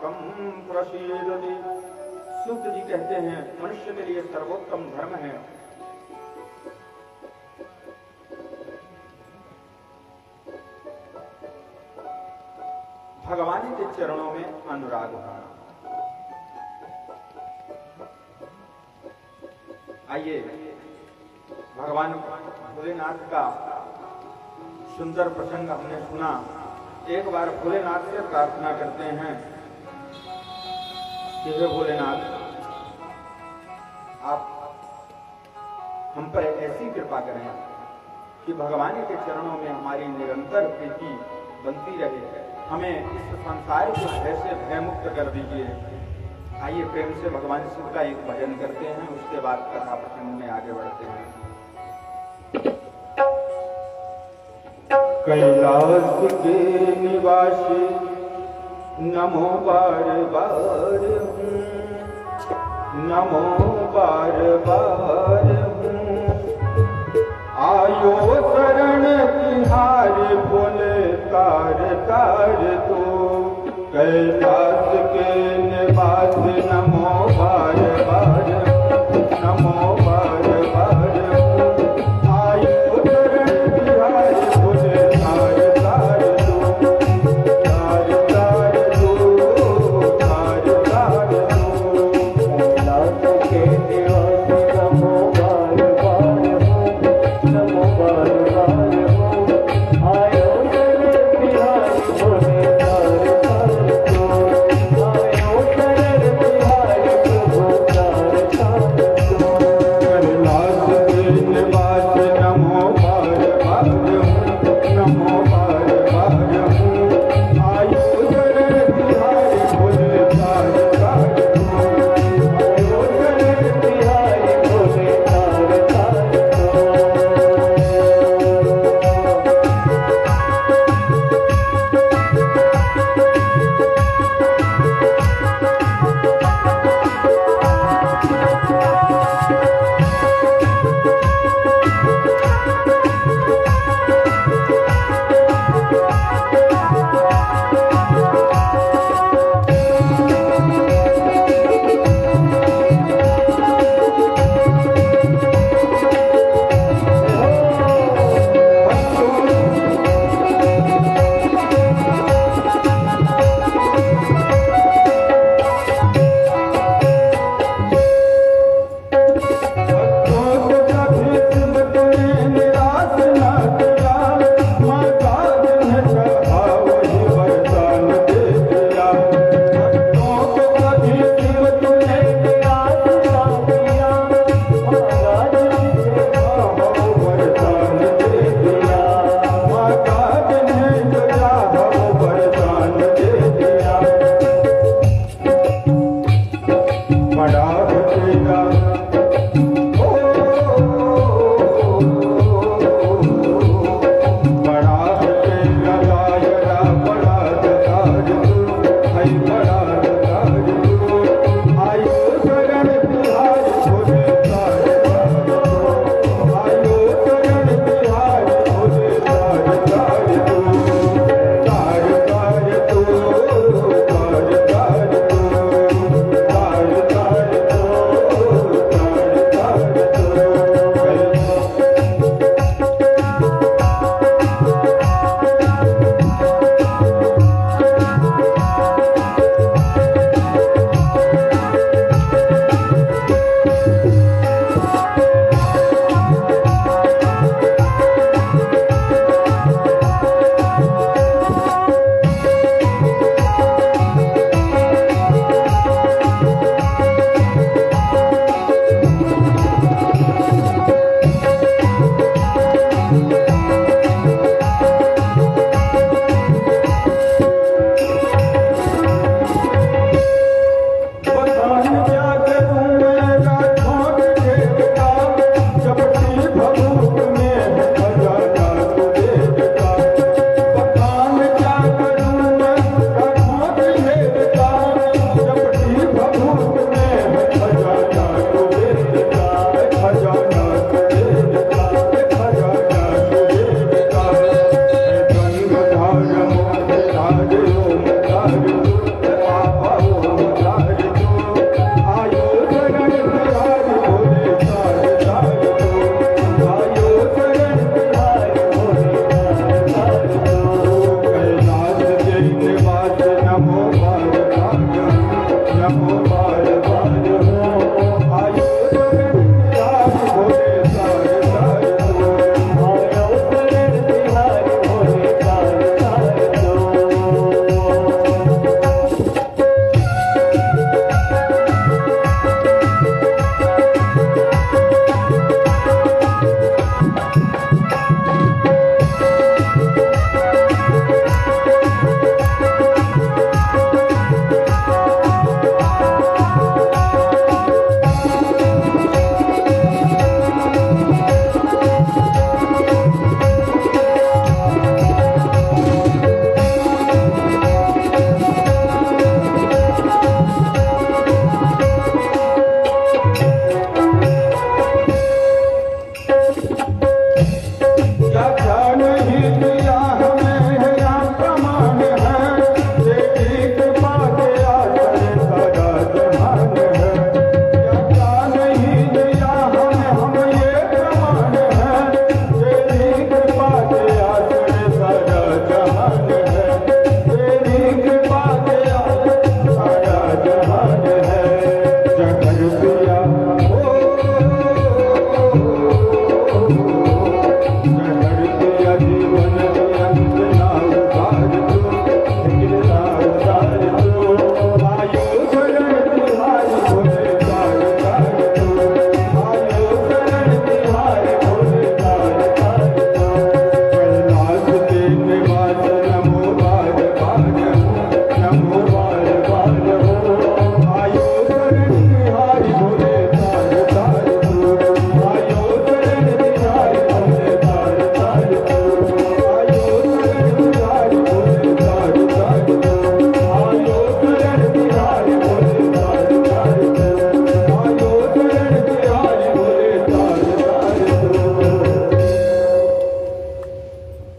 संप्रसीदति। सूत जी कहते हैं मनुष्य के लिए सर्वोत्तम धर्म है भगवान के चरणों में अनुराग होना। आइए भगवान भोलेनाथ का सुंदर प्रसंग हमने सुना। एक बार भोलेनाथ से प्रार्थना करते हैं कि हे भोलेनाथ, आप हम पर ऐसी कृपा करें कि भगवान के चरणों में हमारी निरंतर प्रीति बनती रहे, हमें इस संसार के भय से भयमुक्त कर दीजिए। आइए प्रेम से भगवान शिव का एक भजन करते हैं, उसके बाद कथा प्रसंग में आगे बढ़ते हैं। कैलाश के निवासी नमो बार बार, नमो बार बार आयो शरण तिहार बोले तार तार तो। कैलाश के निवास नमो बार बार, नमो बार बार आयो शरण तिहार बोले तार तार तो, तार तार तो, तार तार तो। कैलाश के निवास नमो बार बार, नमो बार बार आयो शरण तिहार बोले तार तार तो, आयो शरण तिहार प्रभु तार तार तो। कैलाश के निवास नमो बार बार, नमो बार बार आयो शरण तिहार बोले तार तार तो, आयो शरण तिहार बोले तार तार तो।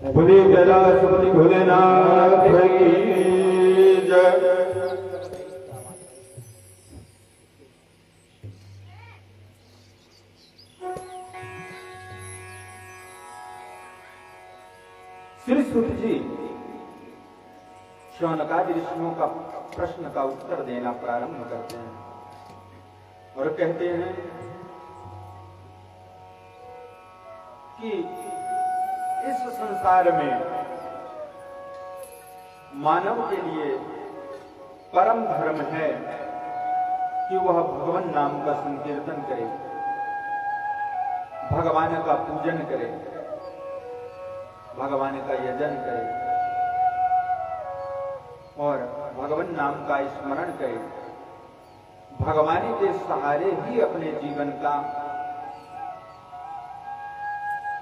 बोले कैलाशपति भोलेनाथ की जय। श्री सुत जी शौनकादि ऋषियों का प्रश्न का उत्तर देना प्रारंभ करते हैं और कहते हैं कि इस संसार में मानव के लिए परम धर्म है कि वह भगवान नाम का संकीर्तन करे, भगवान का पूजन करे, भगवान का यजन करे और भगवान नाम का स्मरण करे, भगवान के सहारे ही अपने जीवन का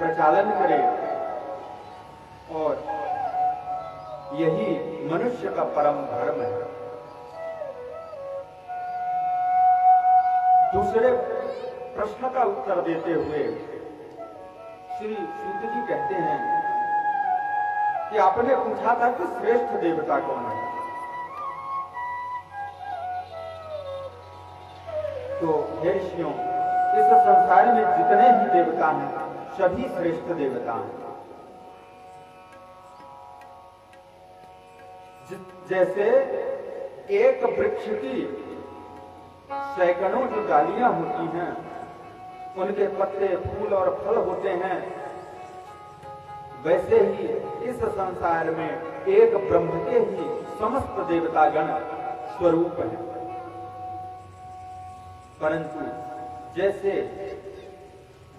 प्रचालन करे और यही मनुष्य का परम धर्म है। दूसरे प्रश्न का उत्तर देते हुए श्री सूत जी कहते हैं कि आपने पूछा था कि श्रेष्ठ देवता कौन है, तो हे ऋषियों, इस संसार में जितने भी देवता हैं सभी श्रेष्ठ देवता हैं। जैसे एक वृक्ष की सैकड़ों जो डालियां होती हैं, उनके पत्ते, फूल और फल होते हैं, वैसे ही इस संसार में एक ब्रह्म के ही समस्त देवतागण स्वरूप हैं। परंतु जैसे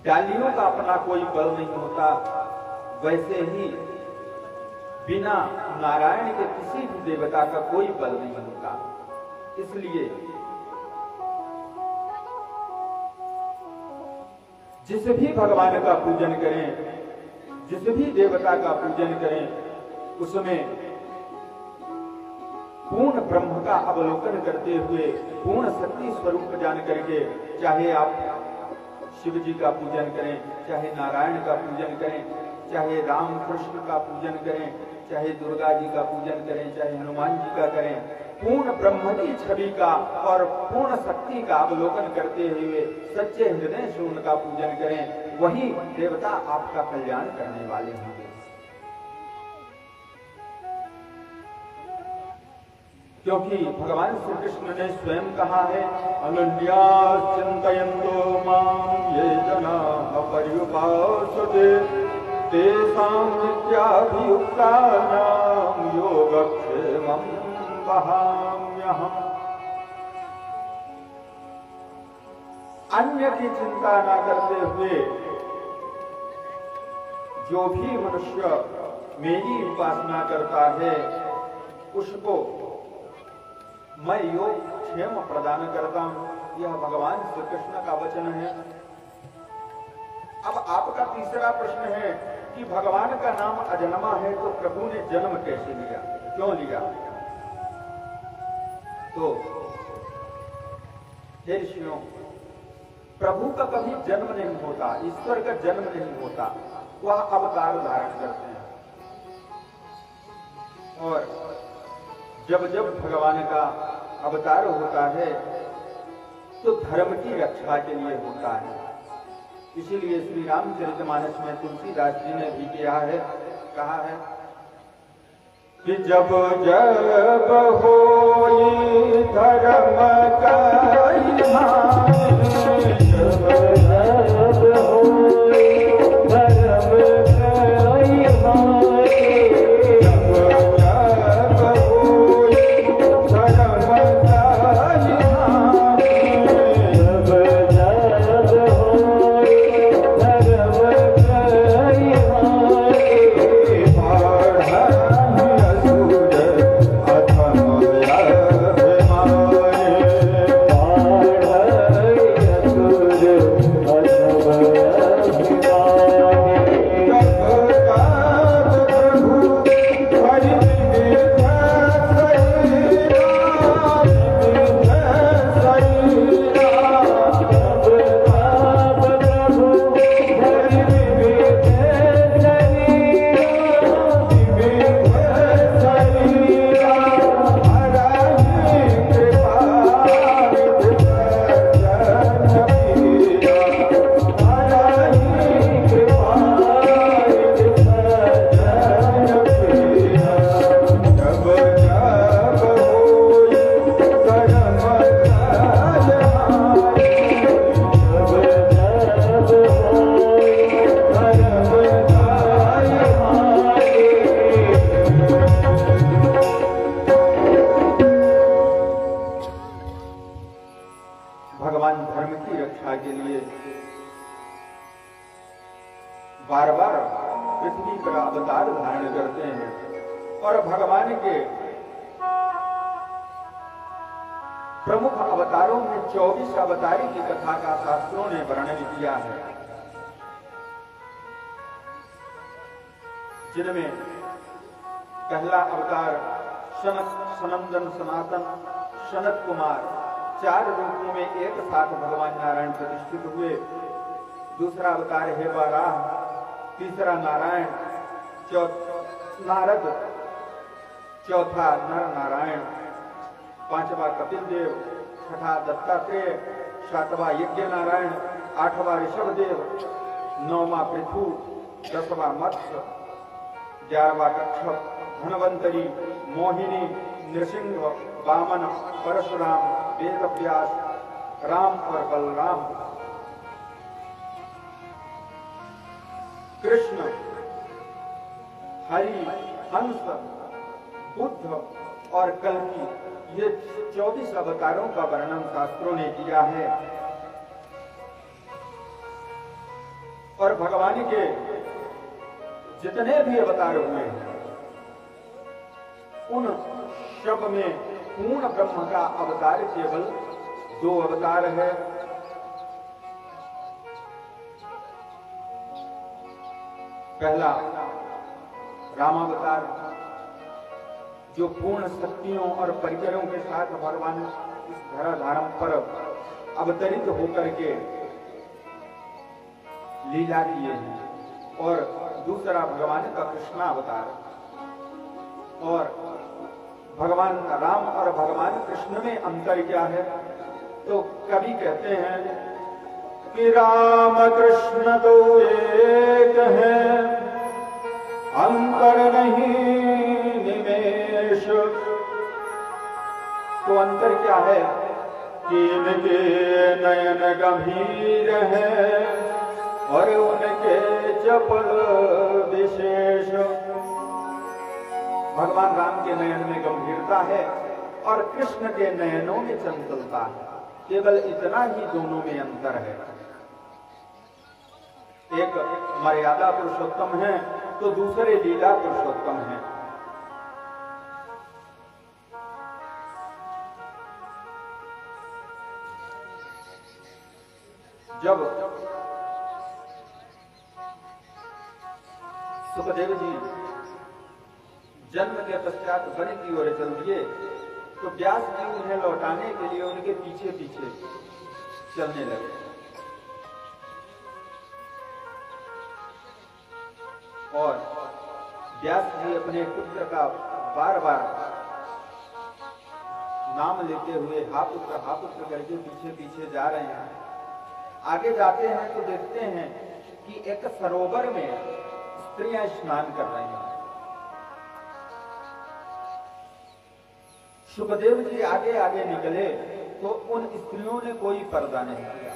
डालियों का अपना कोई बल नहीं होता, वैसे ही बिना नारायण के किसी भी देवता का कोई बल नहीं होता। इसलिए जिस भी भगवान का पूजन करें, जिस भी देवता का पूजन करें, उसमें पूर्ण ब्रह्म का अवलोकन करते हुए पूर्ण शक्ति स्वरूप जान करके, चाहे आप शिव जी का पूजन करें, चाहे नारायण का पूजन करें, चाहे राम कृष्ण का पूजन करें, चाहे दुर्गा जी का पूजन करें, चाहे हनुमान जी का करें, पूर्ण ब्रह्म की छवि का और पूर्ण शक्ति का अवलोकन करते हुए सच्चे हृदय से उनका पूजन करें, वही देवता आपका कल्याण करने वाले होंगे। क्योंकि भगवान श्री कृष्ण ने स्वयं कहा है, अनन्या चिंतयन्तो मां ये जनाः पर्युपासते तेषां नित्याभियुक्तानां योगक्षेमं वहाम्यहम्। अन्य की चिंता न करते हुए जो भी मनुष्य मेरी उपासना करता है, उसको मैं योग क्षेम प्रदान करता हूं। यह भगवान श्री कृष्ण का वचन है। अब आपका तीसरा प्रश्न है कि भगवान का नाम अजन्मा है, तो प्रभु ने जन्म कैसे लिया, क्यों लिया? तो हे ऋषियों, प्रभु का कभी जन्म नहीं होता, ईश्वर का जन्म नहीं होता, वह अवतार धारण करते हैं। और जब जब भगवान का अवतार होता है तो धर्म की रक्षा के लिए होता है। इसीलिए श्री रामचरितमानस में तुलसीदास जी ने भी कहा है कि जब जब होई धर्म का का अवतार धारण करते हैं। और भगवान के प्रमुख अवतारों में 24 अवतारी की कथा का शास्त्रों ने वर्णन किया है, जिनमें पहला अवतार सनत, सनंदन, सनातन, सनत कुमार 4 रूपों में एक साथ भगवान नारायण प्रतिष्ठित हुए। दूसरा अवतार है वराह, तीसरा नारायण, नारद, चौथा नर नारायण, पांचवा कपिल देव, छठा दत्तात्रेय, सातवां यज्ञ नारायण, आठवां ऋषभ देव, नौवां पृथु, 10वां मत्स्य, 11वां कच्छप, धनवंतरी, मोहिनी, नृसिंह, वामन, परशुराम, वेद व्यास, राम और बलराम। कृष्ण, हरि, हंस, बुद्ध और कल्कि, ये 24 अवतारों का वर्णन शास्त्रों ने किया है। और भगवान के जितने भी अवतार हुए हैं, उन सब में पूर्ण ब्रह्म का अवतार केवल 2 अवतार है। पहला रामावतार, जो पूर्ण शक्तियों और परिकरों के साथ भगवान इस धराधाम पर अवतरित होकर के लीला किए हैं। और दूसरा भगवान का कृष्णावतार। और भगवान राम और भगवान कृष्ण में अंतर क्या है? तो कवि कहते हैं कि राम कृष्ण तो एक है, अंतर नहीं निमेष। तो अंतर क्या है कि इनके नयन गंभीर है और उनके चपल विशेष। भगवान राम के नयन में गंभीरता है और कृष्ण के नयनों में चंचलता है। केवल इतना ही दोनों में अंतर है। एक मर्यादा पुरुषोत्तम है तो दूसरे लीला पुरुषोत्तम है। जब सुखदेव जी जन्म के पश्चात वन की ओर चल दिए तो व्यास जी उन्हें लौटाने के लिए उनके पीछे पीछे चलने लगे। और व्यास जी अपने पुत्र का बार बार नाम लेते हुए हा पुत्र करके पीछे पीछे जा रहे हैं। आगे जाते हैं तो देखते हैं कि एक सरोवर में स्त्रियां स्नान कर रही हैं। सुखदेव जी आगे आगे निकले तो उन स्त्रियों ने कोई पर्दा नहीं किया।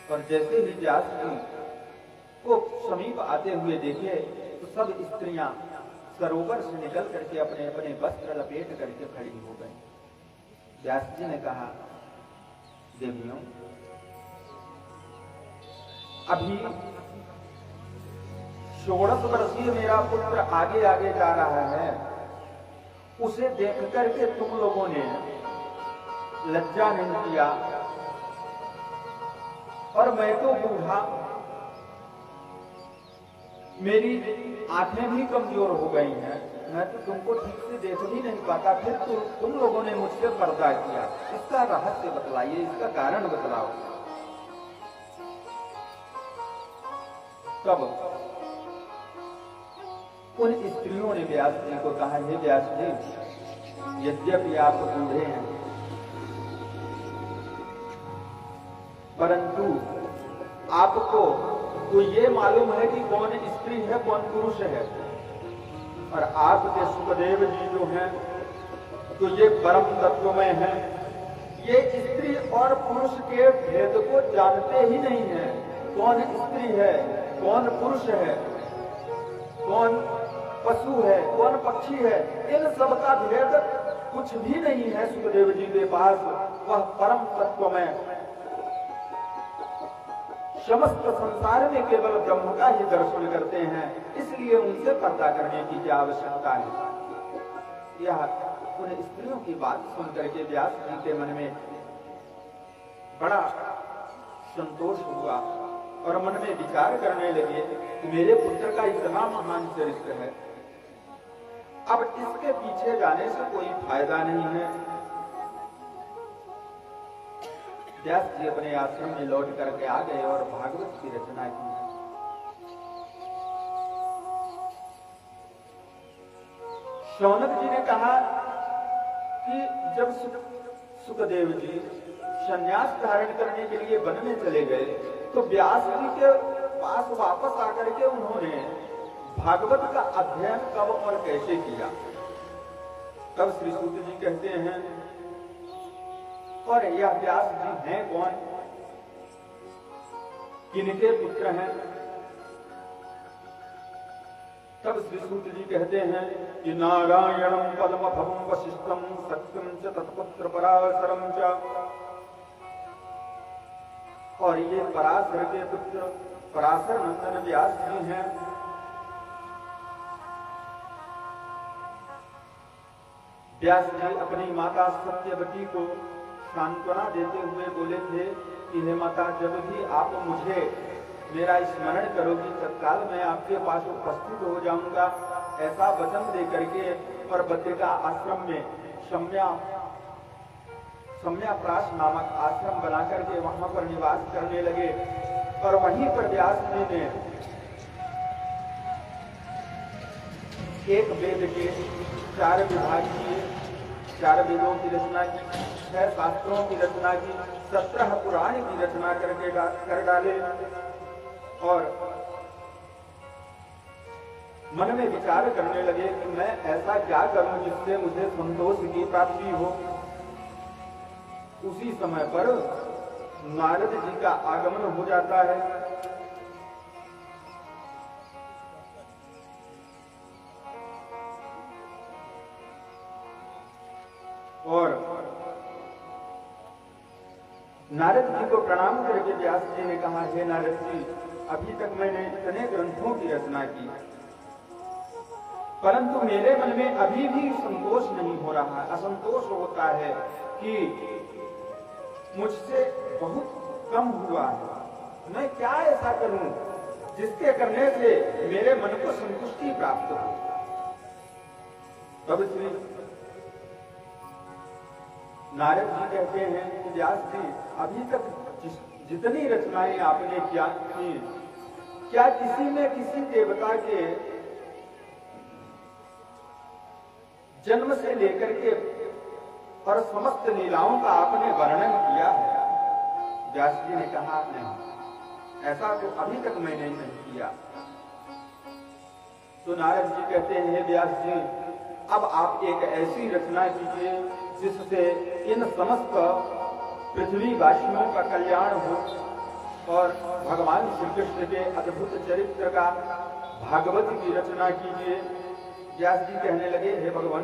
और जैसे ही व्यास जी को समीप आते हुए देखे तो सब स्त्रियां सरोवर से निकल करके अपने अपने वस्त्र लपेट करके खड़ी हो गई। व्यास जी ने कहा, देवियों, अभी 16 वर्षीय मेरा पुत्र आगे आगे जा रहा है, उसे देख करके तुम लोगों ने लज्जा नहीं किया। और मैं तो बूढ़ा, मेरी आंखें भी कमजोर हो गई हैं, मैं तो तुमको ठीक से देख भी नहीं पाता, फिर तुम लोगों ने मुझसे पर्दा किया। इसका रहस्य बतलाइए, इसका कारण बतलाओ। तब उन स्त्रियों ने व्यास जी को कहा, हे व्यास जी, यद्यपि आप बूढ़े हैं परंतु आपको तो ये मालूम है कि कौन स्त्री है कौन पुरुष है। और आपके सुखदेव जी जो हैं तो ये परम तत्वमय हैं, ये स्त्री और पुरुष के भेद को जानते ही नहीं है। कौन स्त्री है, कौन पुरुष है, कौन पशु है, कौन पक्षी है, इन सब का भेद कुछ भी नहीं है सुखदेव जी के पास। वह परम तत्व में समस्त संसार में केवल ब्रह्म का ही दर्शन करते हैं, इसलिए उनसे पर्दा करने की क्या आवश्यकता है। यह उन स्त्रियों की बात सुनकर के व्यास जी के मन में बड़ा संतोष हुआ और मन में विचार करने लगे कि मेरे पुत्र का इतना महान चरित्र है, अब इसके पीछे जाने से कोई फायदा नहीं है। व्यास जी अपने आश्रम में लौट करके आ गए और भागवत की रचना की। शौनक जी ने कहा कि जब सुखदेव जी संन्यास धारण करने के लिए वन में चले गए तो व्यास जी के पास वापस आकर के उन्होंने भागवत का अध्ययन कब और कैसे किया। तब श्री सूत जी कहते हैं, और यह व्यास जी हैं कौन, किनके पुत्र हैं। तब श्री सूत जी कहते हैं कि नारायणं पद्मभवं वसिष्ठं सत्यं च तत्पुत्र पराशरं च, और ये पराशर के पुत्र पराशर नंदन व्यास जी हैं। व्यास जी अपनी माता सत्यवती को सांत्वना देते हुए बोले थे कि हे माता, जब भी आप मुझे मेरा स्मरण करोगी तत्काल मैं आपके पास उपस्थित हो जाऊंगा, ऐसा वचन दे करके और बद्रिका आश्रम में सम्याप्रास नामक आश्रम बना करके वहां पर निवास करने लगे। और वहीं पर व्यास जी ने एक वेद के 4 विभाग किए, 4 वेदों की रचना की, 6 शास्त्रों की रचना की, 17 पुराण की रचना करके कर डाले। और मन में विचार करने लगे कि मैं ऐसा क्या करूं जिससे मुझे संतोष की प्राप्ति हो। उसी समय पर नारद जी का आगमन हो जाता है। और नारद जी को प्रणाम करके व्यास जी ने कहा, हे नारद जी, अभी तक मैंने इतने ग्रंथों की रचना की, परंतु मेरे मन में अभी भी संतोष नहीं हो रहा है। असंतोष होता है कि मुझसे बहुत कम हुआ है। मैं क्या ऐसा करूं जिसके करने से मेरे मन को संतुष्टि प्राप्त हो। तब श्री नारद जी कहते हैं कि व्यास जी, अभी तक जितनी रचनाएं आपने किया की, क्या किसी में किसी देवता के जन्म से लेकर के और समस्त लीलाओं का आपने वर्णन किया है? व्यास जी ने कहा, नहीं, ऐसा तो अभी तक मैंने नहीं किया। तो नारद जी कहते हैं, व्यास जी, अब आप एक ऐसी रचना कीजिए जिससे इन समस्त पृथ्वीवासियों का कल्याण हो और भगवान श्री कृष्ण के अद्भुत चरित्र का भागवत की रचना कीजिए। व्यास जी कहने लगे, हे भगवान,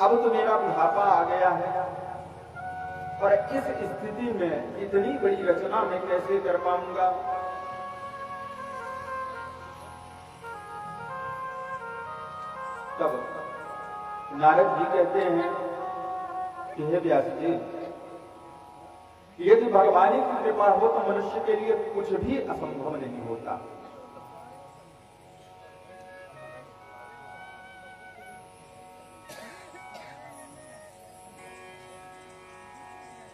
अब तो मेरा बुढ़ापा आ गया है और इस स्थिति में इतनी बड़ी रचना मैं कैसे कर पाऊंगा। तब नारद जी कहते हैं कि हे व्यास जी, यदि भगवान की कृपा हो तो मनुष्य के लिए कुछ भी असंभव नहीं होता।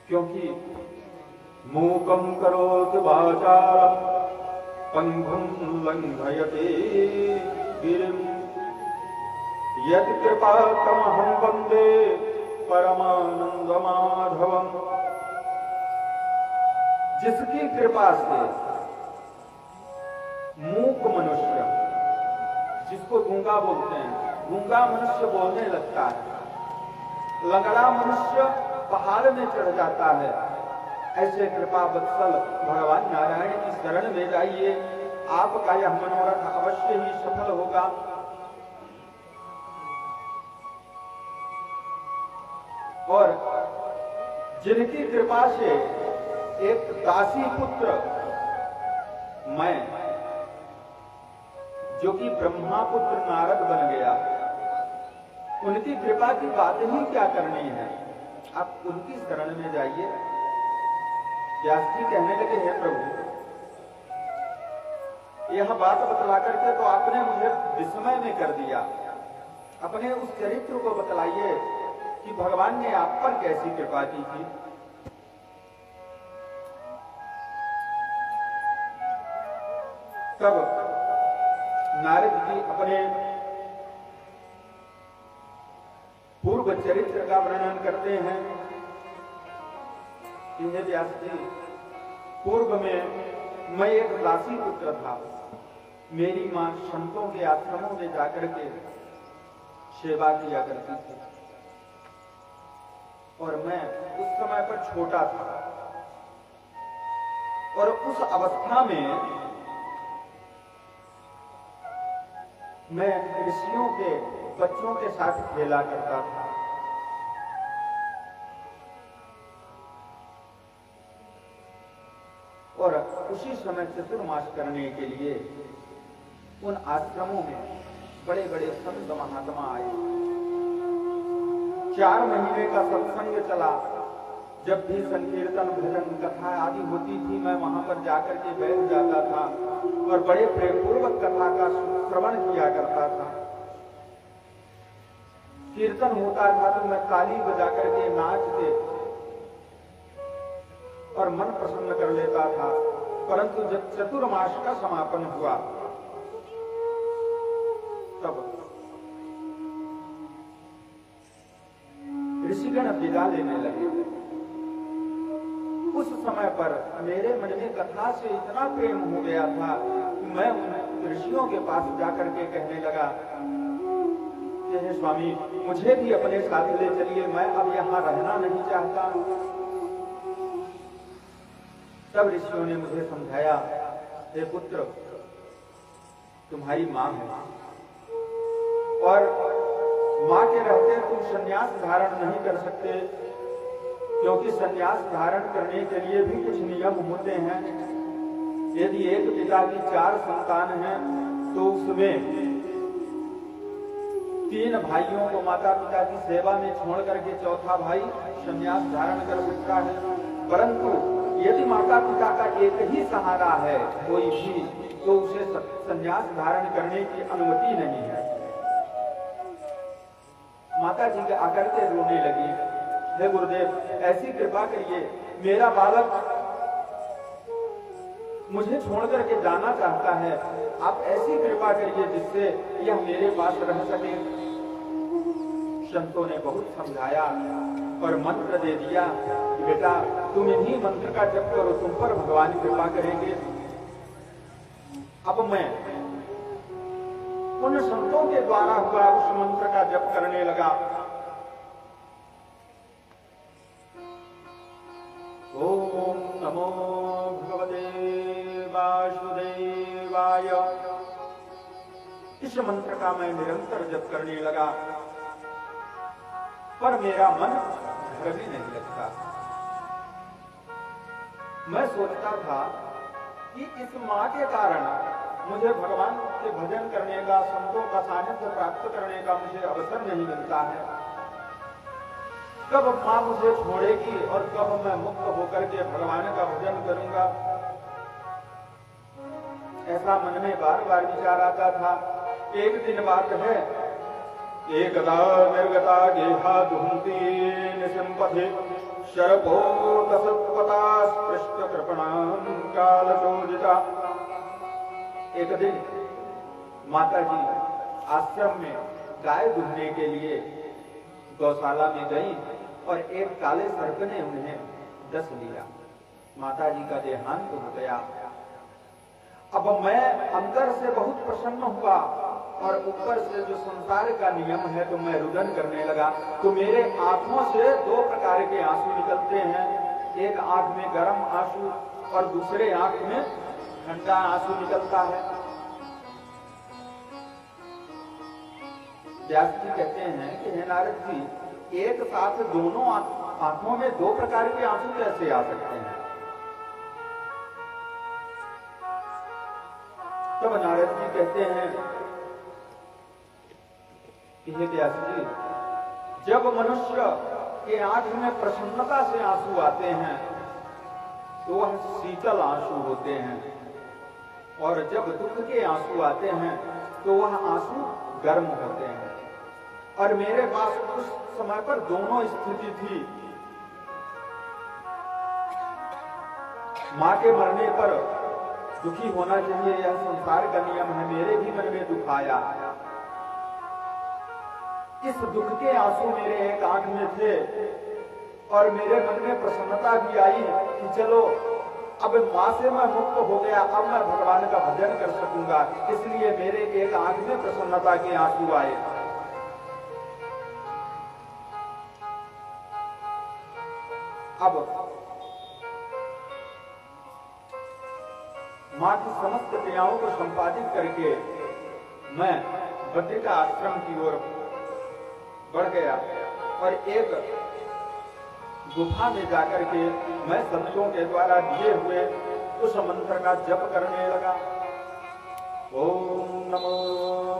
क्योंकि मूकं करोति वाचालं पंगुं लंघयते गिरिं यत् कृपातमहं वन्दे परमानंदमाधवम्। जिसकी कृपा से मूक मनुष्य, जिसको गूंगा बोलते हैं, गूंगा मनुष्य बोलने लगता है, लंगड़ा मनुष्य पहाड़ में चढ़ जाता है, ऐसे कृपा वत्सल भगवान नारायण की शरण में जाइए, आपका यह मनोरथ अवश्य ही सफल होगा। और जिनकी कृपा से एक दासी पुत्र मैं, जो कि ब्रह्मा पुत्र नारद बन गया, उनकी कृपा की बात ही क्या करनी है, आप उनकी शरण में जाइए। व्यास जी कहने लगे, हे प्रभु, यह बात बतला करके तो आपने मुझे विस्मय में कर दिया। अपने उस चरित्र को बतलाइए कि भगवान ने आप पर कैसी कृपा की थी। तब नारद जी अपने पूर्व चरित्र का वर्णन करते हैं कि हे व्यास जी, पूर्व में मैं एक दासी पुत्र था। मेरी मां संतों के आश्रमों में जाकर के सेवा किया करती थी और मैं उस समय पर छोटा था, और उस अवस्था में मैं ऋषियों के बच्चों के साथ खेला करता था। और उसी समय चतुर्मास करने के लिए उन आश्रमों में बड़े बड़े संत महात्मा आए। 4 महीने का सत्संग चला। जब भी संकीर्तन भजन कथा आदि होती थी, मैं वहां पर जाकर के बैठ जाता था और बड़े प्रेमपूर्वक कथा का श्रवण किया करता था। कीर्तन होता था तो मैं ताली बजा करके नाच के और मन प्रसन्न कर लेता था। परंतु जब चतुर्मास का समापन हुआ, तब ऋषिगण विदा लेने लगे। उस समय पर मेरे मन में कथा से इतना प्रेम हो गया था कि मैं उन ऋषियों के पास जाकर के कहने लगा कि हे स्वामी, मुझे भी अपने साथ ले चलिए, मैं अब यहाँ रहना नहीं चाहता। तब ऋषियों ने मुझे समझाया, हे पुत्र, तुम्हारी मां है और मां के रहते तुम संन्यास धारण नहीं कर सकते, क्योंकि संन्यास धारण करने के लिए भी कुछ नियम होते हैं। यदि एक पिता की 4 संतान हैं तो उसमें 3 भाइयों को माता पिता की सेवा में छोड़ करके चौथा भाई संन्यास धारण कर सकता है। परंतु यदि माता पिता का एक ही सहारा है कोई भी, तो उसे संन्यास धारण करने की अनुमति नहीं है। माता जी के आकर के रोने लगी, हे गुरुदेव, ऐसी कृपा करिए, मेरा बालक मुझे छोड़ करके जाना चाहता है, आप ऐसी कृपा करिए जिससे यह मेरे पास रह सके। संतों ने बहुत समझाया और मंत्र दे दिया कि बेटा, तुम इन्हीं मंत्र का जप करो, तुम पर भगवान कृपा करेंगे। अब मैं उन संतों के द्वारा हुआ उस मंत्र का जप करने लगा। ओम नमो भगवते वासुदेवाय, इस मंत्र का मैं निरंतर जप करने लगा, पर मेरा मन घर भी नहीं लगता। मैं सोचता था कि इस मां के कारण मुझे भगवान के भजन करने का, संतों का सानिध्य प्राप्त करने का मुझे अवसर नहीं मिलता है। कब मां मुझे छोड़ेगी और कब मैं मुक्त होकर के भगवान का भजन करूंगा, ऐसा मन में बार बार विचार आता था। एक दिन बात है, एकदा निर्गता गेहा दुहंती निसंपथे शरपोतसत्पता स्पृष्ट कृपणां कालशोदिता। एक दिन माता जी आश्रम में गाय दूहने के लिए गौशाला में गई और एक काले सर्प ने उन्हें डस लिया। माता जी का देहांत हो गया। अब मैं अंदर से बहुत प्रसन्न हुआ और ऊपर से जो संसार का नियम है तो मैं रुदन करने लगा। तो मेरे आंखों से 2 प्रकार के आंसू निकलते हैं, एक आंख में गर्म आंसू और दूसरे आंख में ठंडा आंसू निकलता है। व्यास जी कहते हैं कि हे नारद जी, एक साथ दोनों आंखों में 2 प्रकार के आंसू कैसे आ सकते हैं? तब नारद जी कहते हैं कि हे व्यास जी, जब मनुष्य के आंख में प्रसन्नता से आंसू आते हैं तो वह शीतल आंसू होते हैं, और जब दुख के आंसू आते हैं तो वह आंसू गर्म होते हैं। और मेरे पास उस समय पर दोनों स्थिति थी। मां के मरने पर दुखी होना चाहिए, यह संसार का नियम है, मेरे भी मन में दुख आया। इस दुख के आंसू मेरे एक आंख में थे और मेरे मन में प्रसन्नता भी आई कि चलो अब मां से मैं मुक्त हो गया, अब मैं भगवान का भजन कर सकूंगा। इसलिए मेरे एक आंख में प्रसन्नता के आंसू आए। अब मां की समस्त क्रियाओं को संपादित करके मैं बद्रिका आश्रम की ओर बढ़ गया और एक गुफा में जाकर के मैं संतों के द्वारा दिए हुए उस मंत्र का जप करने लगा। ओम नमो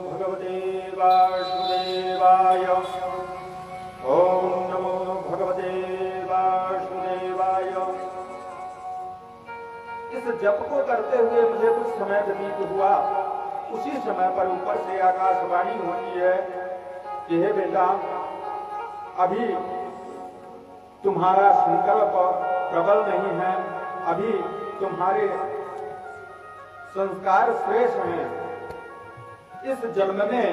भगवते वासुदेवाय, ओम नमो भगवते वासुदेवाय। इस जप को करते हुए मुझे कुछ समय व्यतीत हुआ। उसी समय पर ऊपर से आकाशवाणी होती है कि हे बेटा, अभी तुम्हारा संकल्प प्रबल नहीं है, अभी तुम्हारे संस्कार श्रेष्ठ हैं। इस जन्म में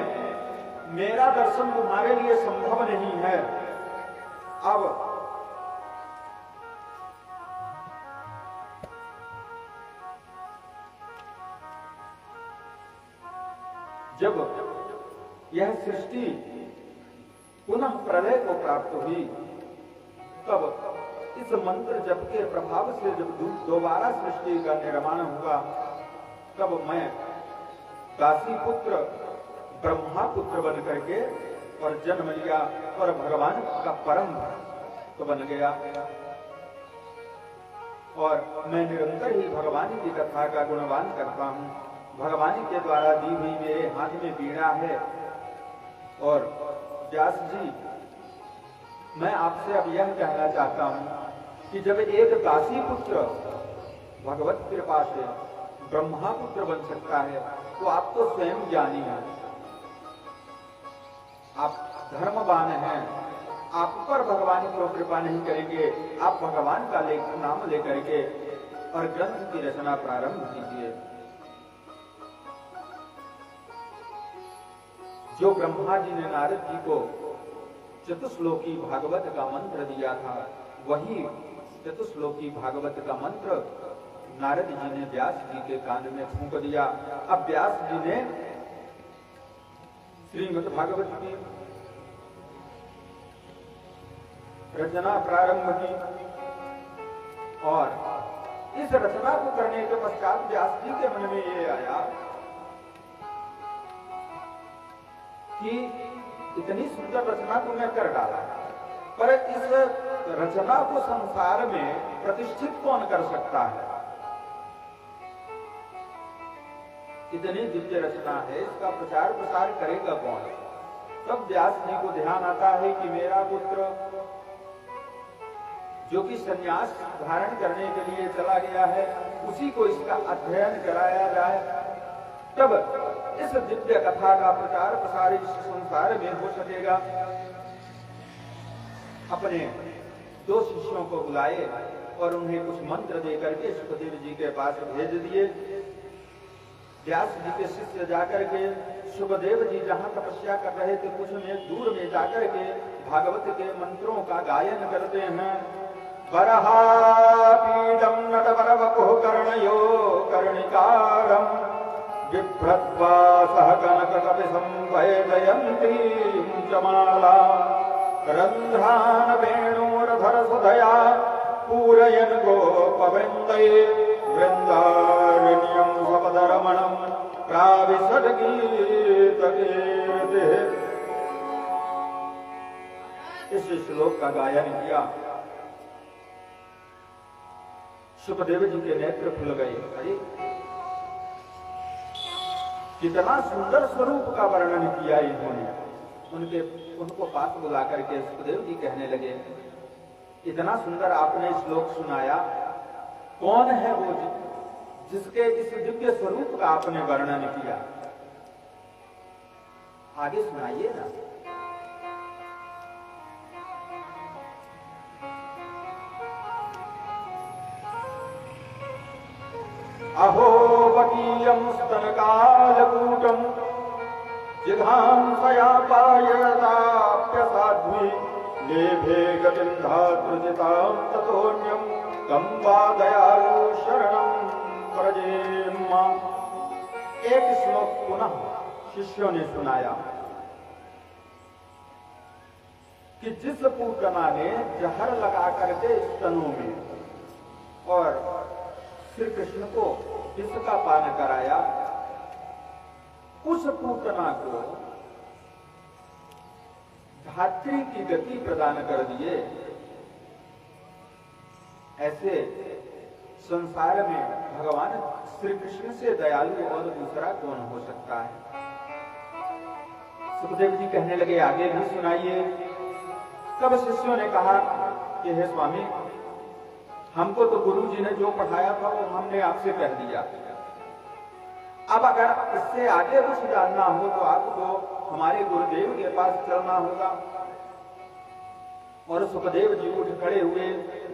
मेरा दर्शन तुम्हारे लिए संभव नहीं है। अब जब यह सृष्टि पुनः प्रलय को प्राप्त हुई, तब इस मंत्र जप के प्रभाव से जब दोबारा सृष्टि का निर्माण हुआ, तब मैं दासी पुत्र ब्रह्मा पुत्र बन करके और जन्म लिया और भगवान का परम भक्त बन गया। और मैं निरंतर ही भगवान की कथा का गुणगान करता हूँ। भगवान के द्वारा दी हुई मेरे हाथ में वीणा है। और व्यास जी, मैं आपसे अब यह कहना चाहता हूं कि जब एक दासी पुत्र भगवत कृपा से ब्रह्मा पुत्र बन सकता है, तो आप तो स्वयं ज्ञानी हैं, आप धर्मवान हैं, आप पर भगवान को कृपा नहीं करेंगे। आप भगवान का नाम लेकर के और ग्रंथ की रचना प्रारंभ कीजिए। जो ब्रह्मा जी ने नारद जी को चतुश्लोकी भागवत का मंत्र दिया था, वही चतुश्लोकी भागवत का मंत्र नारद जी ने व्यास जी के कान में फूंक दिया। अब व्यास जी ने श्रीमद् भागवत की रचना प्रारंभ की और इस रचना को करने के पश्चात व्यास जी के मन में ये आया कि इतनी सुंदर रचना तो मैं कर डाला, पर इस रचना को संसार में प्रतिष्ठित कौन कर सकता है? इतनी दिव्य रचना है, इसका प्रचार प्रसार करेगा कौन? तब व्यास जी को ध्यान आता है कि मेरा पुत्र जो कि संन्यास धारण करने के लिए चला गया है, उसी को इसका अध्ययन कराया जाए, तब इस दिव्य कथा का प्रचार प्रसार इस संसार में हो सकेगा। अपने दो शिष्यों को बुलाए और उन्हें कुछ मंत्र देकर के सुखदेव जी के पास भेज दिए। व्यास जी के शिष्य जाकर के सुखदेव जी जहां तपस्या कर रहे थे, कुछ में दूर में जाकर के भागवत के मंत्रों का गायन करते हैं। वरहापीडं नटवरवपुः कर्णयो कर्णिकारं बिभ्रत्वा सह कनककपिसंवैदयन्तीं च मालां रन्ध्रान् वेणोरधरसुधया पूरयन् गोपवृन्दै वृन्दारण्यं स्वपदरमणं प्राविशद्गीतकीर्तिः। इस श्लोक का गायन किया। सुखदेव जी के नेत्र खुल गए। अरे कितना सुंदर स्वरूप का वर्णन किया इन्होंने। उनको पास बुला करके सुखदेव जी कहने लगे, इतना सुंदर आपने श्लोक सुनाया, कौन है वो जिसके इस दिव्य स्वरूप का आपने वर्णन किया? आगे सुनाइए ना। अहो वकीयं स्तनकालकूटं जिघांसया पायताप्यसाध्वी लेभे गतिं धातृजितां ततोऽन्यं तं वा दयालु शरणं व्रजेम। एक श्लोक पुनः शिष्यों ने सुनाया कि जिस पूतना ने जहर लगा करके स्तनों में और श्री कृष्ण को इसका पान कराया, उस पूतना को धात्री की गति प्रदान कर दिए। ऐसे संसार में भगवान श्री कृष्ण से दयालु और दूसरा कौन हो सकता है? सुखदेव जी कहने लगे, आगे भी सुनाइए। तब शिष्यों ने कहा कि हे स्वामी, हमको तो गुरु जी ने जो पढ़ाया था वो हमने आपसे कह दिया। अब अगर इससे आगे कुछ जानना हो तो आपको हमारे गुरुदेव के पास चलना होगा। और सुखदेव जी उठ खड़े हुए,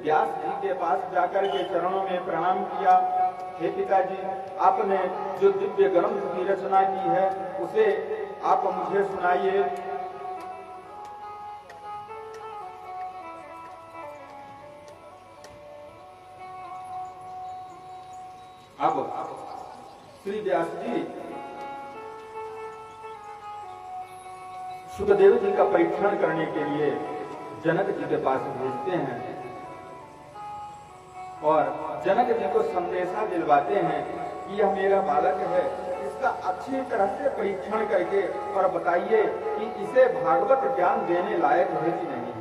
व्यास जी के पास जाकर के चरणों में प्रणाम किया। हे पिताजी, आपने जो दिव्य ग्रंथ की रचना की है उसे आप मुझे सुनाइए। अब श्री व्यास जी सुखदेव जी का परीक्षण करने के लिए जनक जी के पास भेजते हैं और जनक जी को संदेशा दिलवाते हैं कि यह मेरा बालक है, इसका अच्छी तरह से परीक्षण करके और बताइए कि इसे भागवत ज्ञान देने लायक है कि नहीं है।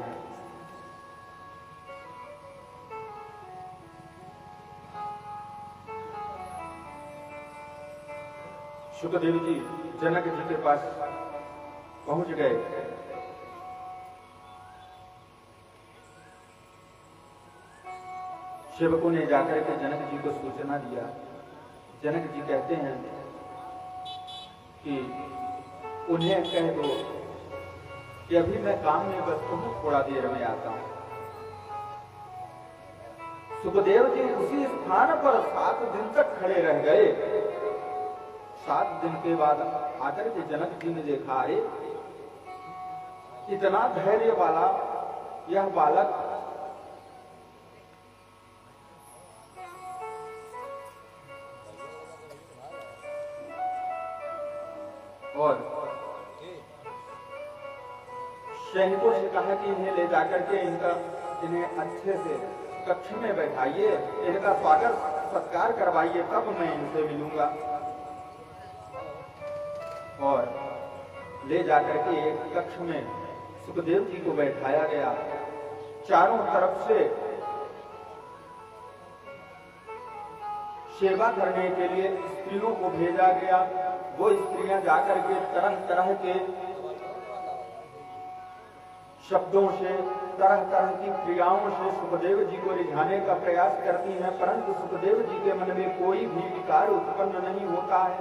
सुखदेव जी जनक जी के पास पहुंच गए। सेवकों ने जाकर के जनक जी को सूचना दिया। जनक जी कहते हैं कि उन्हें कह दो कि अभी मैं काम में व्यस्त हूं, थोड़ा देर में आता हूं। सुखदेव जी उसी स्थान पर 7 दिन तक खड़े रह गए। 7 दिन के बाद आकर के जनक जी ने देखा, अरे इतना धैर्य वाला यह बालक और सैनिकों से कहा कि इन्हें ले जाकर के इन्हें अच्छे से कक्ष में बैठाइए, इनका स्वागत सत्कार करवाइए, तब मैं इनसे मिलूंगा। और ले जाकर के एक कक्ष में सुखदेव जी को बैठाया गया। चारों तरफ से सेवा करने के लिए स्त्रियों को भेजा गया। वो स्त्रियां जाकर के तरह तरह के शब्दों से, तरह तरह की क्रियाओं से सुखदेव जी को रिझाने का प्रयास करती हैं, परंतु सुखदेव जी के मन में कोई भी विकार उत्पन्न नहीं होता है।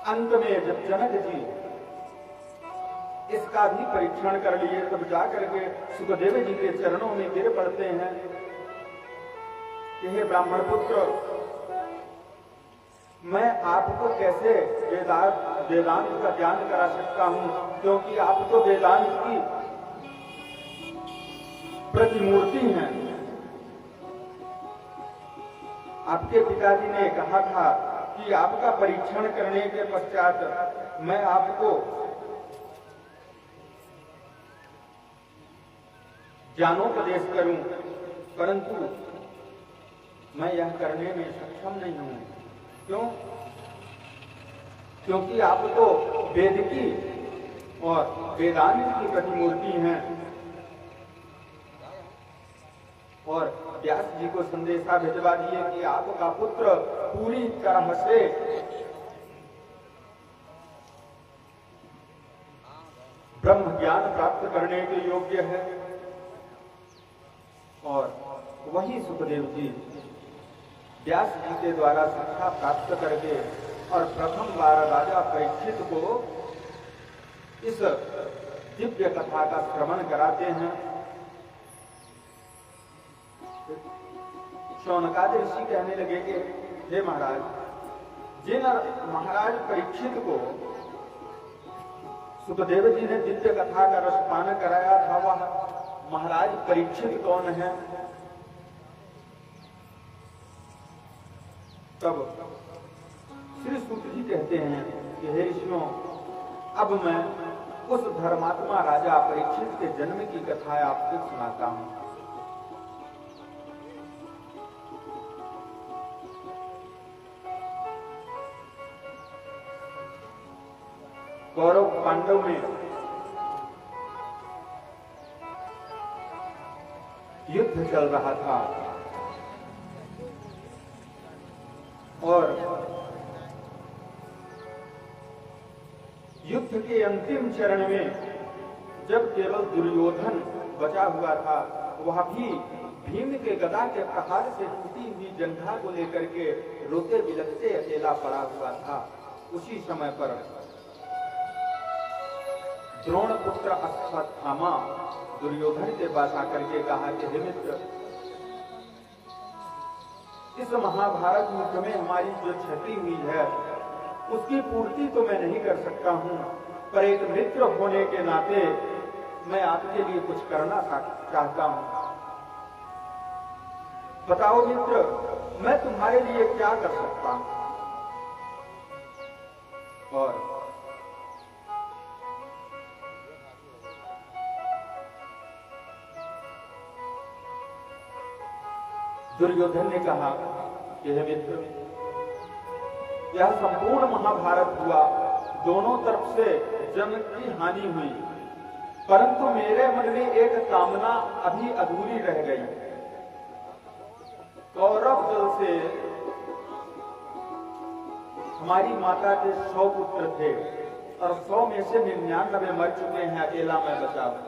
अंत में जब जनक जी इसका भी परीक्षण कर लिए, तब जाकर के सुखदेव जी के चरणों में गिर पड़ते हैं कि हे ब्राह्मण पुत्र, मैं आपको कैसे वेदांत का ज्ञान करा सकता हूं, क्योंकि आप तो वेदांत की प्रतिमूर्ति हैं। आपके पिताजी ने कहा था कि आपका परीक्षण करने के पश्चात मैं आपको ज्ञानोपदेश करूं, परंतु मैं यह करने में सक्षम नहीं हूं। क्यों? क्योंकि आप तो वेद की और वेदांत की प्रतिमूर्ति हैं। और व्यास जी को संदेशा भिजवा दिए कि आपका पुत्र पूरी तरह से ब्रह्म ज्ञान प्राप्त करने के योग्य है। और वही सुखदेव जी व्यास जी के द्वारा शिक्षा प्राप्त करके और प्रथम बार राजा परीक्षित को इस दिव्य कथा का श्रवण कराते हैं। शौनकादि ऋषि कहने लगे कि हे महाराज, जिन महाराज परीक्षित को सुखदेव जी ने दिव्य कथा का रसपान कराया था, वह महाराज परीक्षित कौन है? तब श्री सूत जी कहते हैं कि हे ऋषियों, अब मैं उस धर्मात्मा राजा परीक्षित के जन्म की कथा आपको सुनाता हूं। कौरव पांडव में युद्ध चल रहा था और युद्ध के अंतिम चरण में जब केवल दुर्योधन बचा हुआ था, वह भी भीम के गदा के प्रहार से टूटी हुई जंघा को लेकर के रोते बिलखते अकेला पड़ा हुआ था। उसी समय पर द्रोण पुत्र अश्वत्थामा दुर्योधन के पास आकर के कहा कि हे मित्र, इस महाभारत युद्ध में हमारी जो क्षति हुई है उसकी पूर्ति तो मैं नहीं कर सकता हूं, पर एक मित्र होने के नाते मैं आपके लिए कुछ करना चाहता हूं। बताओ मित्र, मैं तुम्हारे लिए क्या कर सकता हूं? और दुर्योधन ने कहा कि हे मित्र, यह संपूर्ण महाभारत हुआ, दोनों तरफ से जन की हानि हुई, परंतु मेरे मन में एक कामना अभी अधूरी रह गई। कौरव दल से हमारी माता के 100 पुत्र थे और 100 में से 99 मर चुके हैं, अकेला मैं बचा हूं।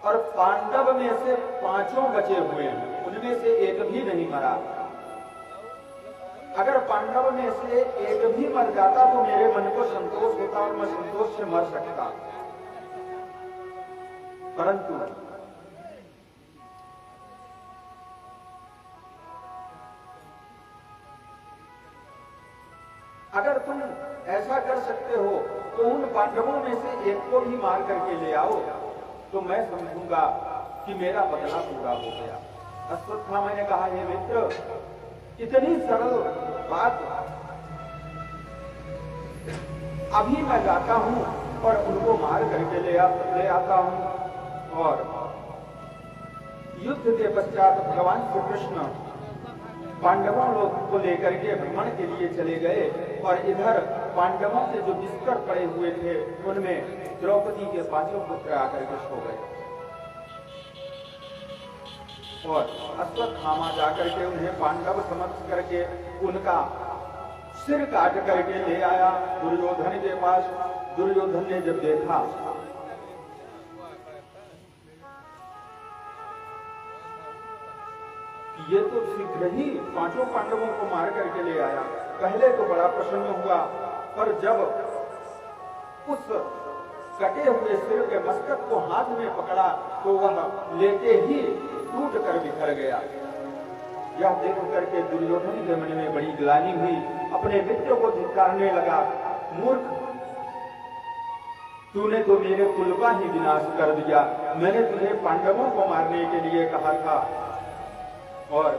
और पांडव में से 5 बचे हुए हैं, उनमें से एक भी नहीं मरा। अगर पांडव में से एक भी मर जाता तो मेरे मन को संतोष होता और मैं संतोष से मर सकता, परंतु अगर तुम ऐसा कर सकते हो तो उन पांडवों में से एक को भी मार करके ले आओ, तो मैं समझूंगा कि मेरा बदला पूरा हो गया। अश्वत्थामा ने कहा, हे मित्र, इतनी सरल बात, अभी मैं जाता हूं और उनको मार करके ले आता हूं। और युद्ध के पश्चात भगवान श्री कृष्ण पांडवों लोग को लेकर के भ्रमण के लिए चले गए और इधर पांडवों के जो बिस्तर पड़े हुए थे उनमें द्रौपदी के 5 पुत्र आकर के सो गए और अश्वत्थामा जाकर के उन्हें पांडव समझ करके उनका सिर काट करके ले आया दुर्योधन के पास। दुर्योधन ने जब देखा ये तो शीघ्र ही 5 पांडवों को मार करके ले आया, पहले तो बड़ा प्रसन्न हुआ, पर जब उस कटे हुए सिर के मस्तक को हाथ में पकड़ा तो वह लेते ही टूट कर बिखर गया। यह देख करके दुर्योधन के मन में बड़ी ग्लानि हुई, अपने मित्र को धिक्कारने लगा, मूर्ख, तूने तो मेरे कुल का ही विनाश कर दिया। मैंने तुझे पांडवों को मारने के लिए कहा था और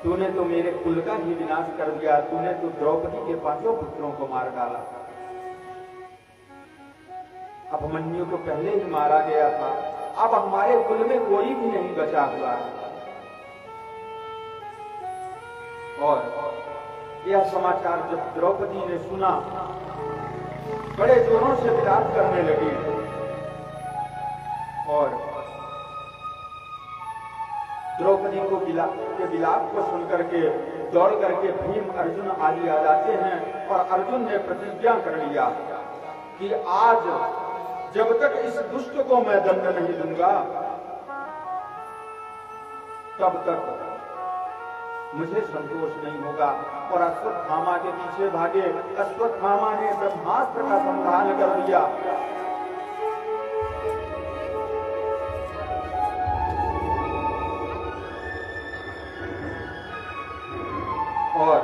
तूने तो मेरे कुल का ही विनाश कर दिया। तूने तो द्रौपदी के 5 पुत्रों को मार डाला। अभिमन्यु को पहले ही मारा गया था, अब हमारे कुल में कोई भी नहीं बचा हुआ है। और यह समाचार जब द्रौपदी ने सुना, बड़े जोरों से विलाप करने लगी और द्रौपदी को विलाप को सुनकर के दौड़ करके भीम, अर्जुन आदि आ जाते हैं और अर्जुन ने प्रतिज्ञा कर लिया कि आज जब तक इस दुष्ट को मैं दंड नहीं दूंगा तब तक मुझे संतोष नहीं होगा। और अश्वत्थामा के पीछे भागे। अश्वत्थामा ने ब्रह्मास्त्र का संधान कर दिया। और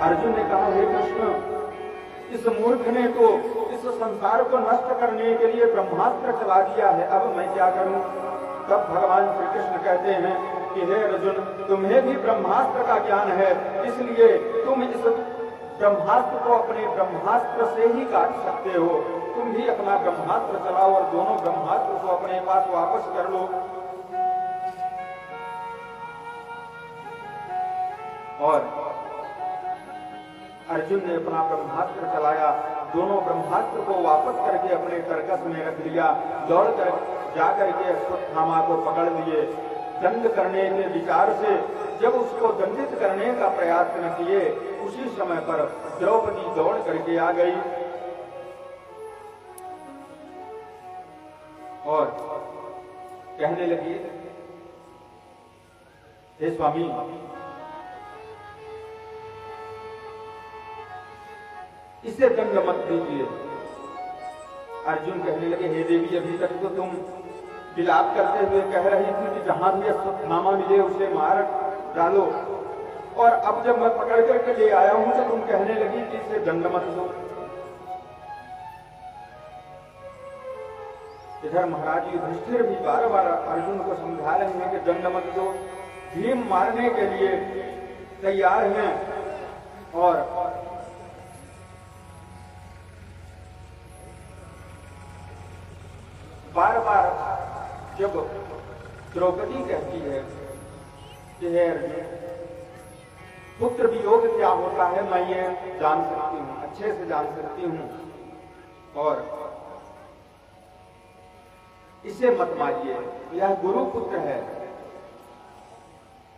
अर्जुन ने कहा, हे कृष्ण, इस मूर्ख ने तो इस संसार को नष्ट करने के लिए ब्रह्मास्त्र चला दिया है, अब मैं क्या करूं? तब भगवान श्री कृष्ण कहते हैं कि हे अर्जुन, तुम्हें भी ब्रह्मास्त्र का ज्ञान है, इसलिए तुम इस ब्रह्मास्त्र को अपने ब्रह्मास्त्र से ही काट सकते हो। तुम भी अपना ब्रह्मास्त्र चलाओ और दोनों ब्रह्मास्त्र को अपने पास वापस कर लो। और अर्जुन ने अपना ब्रह्मास्त्र चलाया, दोनों ब्रह्मास्त्र को वापस करके अपने कर्कश में रख लिया। दौड़ कर जाकर के अश्वत्थामा को पकड़ लिए। दंड करने के विचार से जब उसको दंडित करने का प्रयास न किए, उसी समय पर द्रौपदी दौड़ करके आ गई और कहने लगी, हे स्वामी, इसे दंड मत दीजिए। अर्जुन कहने लगे, हे देवी, अभी तक तो तुम विलाप करते हुए कह रही थी कि जहां भी अश्वत्थामा मिले उसे मार डालो, और अब जब मैं पकड़ करके ले आया हूं तो तुम कहने लगी कि इसे दंड मत दो। इधर महाराज युधिष्ठिर भी बार बार अर्जुन को समझा रहे हैं कि दंड मत दो। भीम मारने के लिए तैयार हैं और बार बार जब द्रौपदी कहती है कि हे अर्जुन, पुत्र वियोग क्या होता है मैं ये जान सकती हूँ, अच्छे से जान सकती हूँ, और इसे मत मारिए, यह गुरु पुत्र है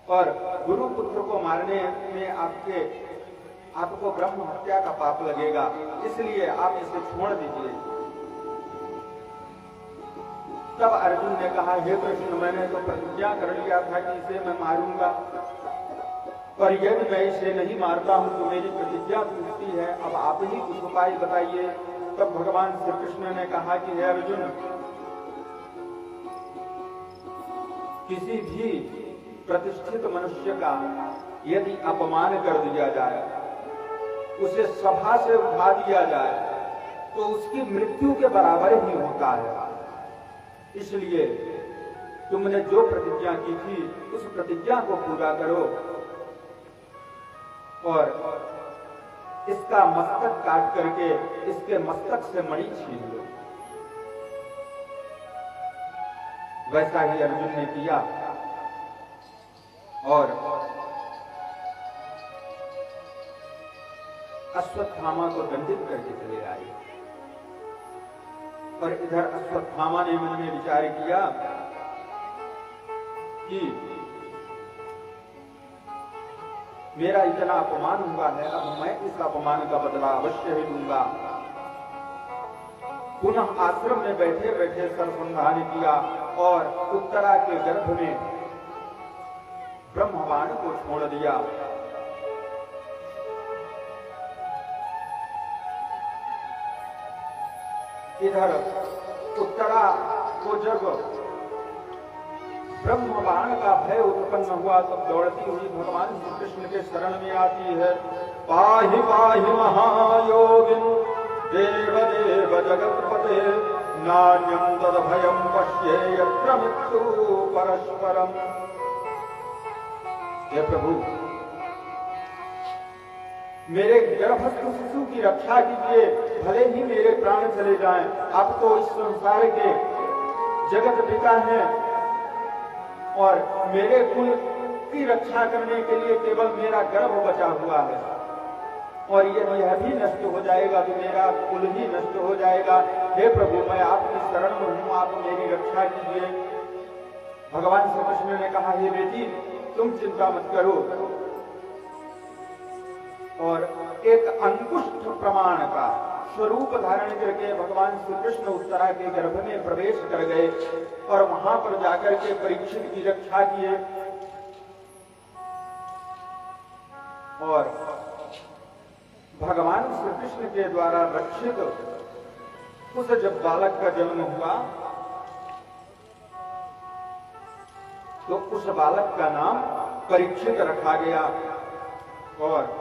और गुरु पुत्र को मारने में आपको ब्रह्म हत्या का पाप लगेगा, इसलिए आप इसे छोड़ दीजिए। तब अर्जुन ने कहा, हे कृष्ण, मैंने तो प्रतिज्ञा कर लिया था कि इसे मैं मारूंगा, और यदि मैं इसे नहीं मारता हूं तो मेरी प्रतिज्ञा टूटती है, अब आप ही कुछ उपाय बताइए। तब भगवान श्री कृष्ण ने कहा कि हे अर्जुन, किसी भी प्रतिष्ठित मनुष्य का यदि अपमान कर दिया जाए, उसे सभा से उठा दिया जाए, तो उसकी मृत्यु के बराबर ही होता है। इसलिए तुमने जो प्रतिज्ञा की थी उस प्रतिज्ञा को पूरा करो और इसका मस्तक काट करके इसके मस्तक से मणि छीन लो। वैसा ही अर्जुन ने किया और अश्वत्थामा को दंडित करके चले आए। और इधर अश्वत्थामा ने मन में विचार किया कि मेरा इतना अपमान हुआ है, अब मैं इस अपमान का बदला अवश्य ही लूंगा। पुनः आश्रम में बैठे बैठे सरसंधान किया और उत्तरा के गर्भ में ब्रह्मबाण को छोड़ दिया। इधर उत्तरा को जब ब्रह्मबाण का भय उत्पन्न हुआ तब दौड़ती हुई भगवान श्री कृष्ण के शरण में आती है। पाहि पाहि महायोगिन देव देव जगत्पते नान्यं तद भयं पश्ये यत्र मृत्यु परस्परम। हे प्रभु, मेरे गर्भस्थ शिशु की रक्षा कीजिए, भले ही मेरे प्राण चले जाएं, आप तो इस संसार के जगत पिता हैं और मेरे कुल की रक्षा करने के लिए केवल मेरा गर्भ बचा हुआ है, और यदि यह भी नष्ट हो जाएगा तो मेरा कुल ही नष्ट हो जाएगा। हे प्रभु, मैं आपकी शरण में हूँ, आप मेरी रक्षा कीजिए। भगवान श्री कृष्ण ने कहा, हे बेटी, तुम चिंता मत करो, और एक अंगुष्ठ प्रमाण का स्वरूप धारण करके भगवान श्री कृष्ण उत्तरा के गर्भ में प्रवेश कर गए और वहां पर जाकर के परीक्षित की रक्षा किए। और भगवान श्री कृष्ण के द्वारा रक्षित उस जब बालक का जन्म हुआ तो उस बालक का नाम परीक्षित रखा गया। और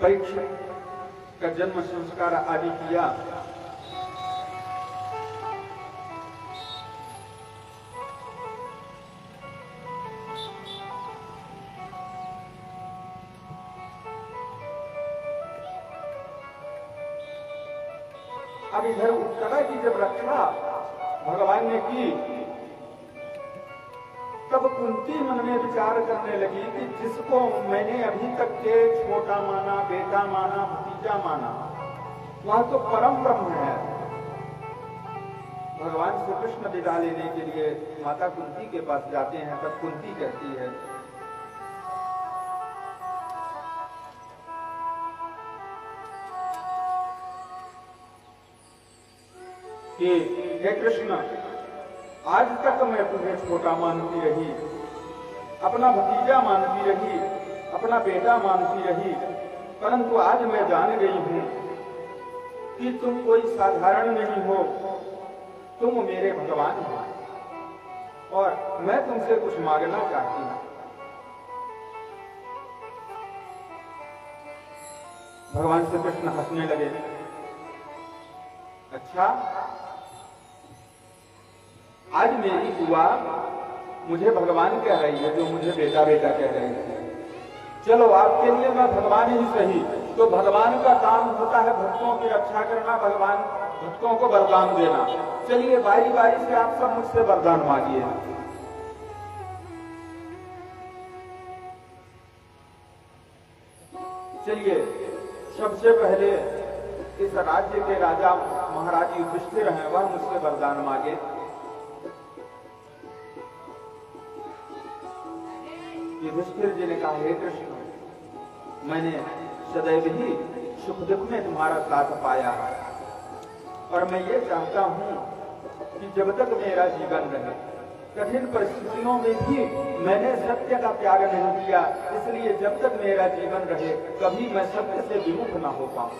परीक्षित का जन्म संस्कार आदि किया। अब इधर उत्तरा की जब रक्षा भगवान ने की तब कुंती मन में विचार करने लगी कि जिसको मैंने अभी तक के छोटा माना, बेटा माना, भतीजा माना, वह तो परम ब्रह्म है। भगवान श्री कृष्ण विदा लेने के लिए माता कुंती के पास जाते हैं, तब कुंती कहती है कि हे कृष्ण, आज तक मैं तुम्हें छोटा मानती रही, अपना भतीजा मानती रही, अपना बेटा मानती रही, परंतु आज मैं जान गई हूं कि तुम कोई साधारण नहीं हो, तुम मेरे भगवान हो और मैं तुमसे कुछ मांगना चाहती हूं। भगवान श्री कृष्ण हंसने लगे। अच्छा, आज मेरी बुआ मुझे भगवान कह रही है जो मुझे बेटा बेटा कह रही है। चलो आपके लिए मैं भगवान ही सही। तो भगवान का काम होता है भक्तों की रक्षा करना, भगवान भक्तों को वरदान देना। चलिए बारी बारी से आप सब मुझसे वरदान मांगिए। चलिए सबसे पहले इस राज्य के राजा महाराज युधिष्ठिर हैं, वह मुझसे वरदान मांगे। युधिष्ठिर जी ने कहा, हे कृष्ण, मैंने सदैव ही सुख दुख में तुम्हारा साथ पाया और मैं ये चाहता हूं कि जब तक मेरा जीवन रहे, कठिन परिस्थितियों में भी मैंने सत्य का त्याग नहीं किया, इसलिए जब तक मेरा जीवन रहे कभी मैं सत्य से विमुख न हो पाऊं।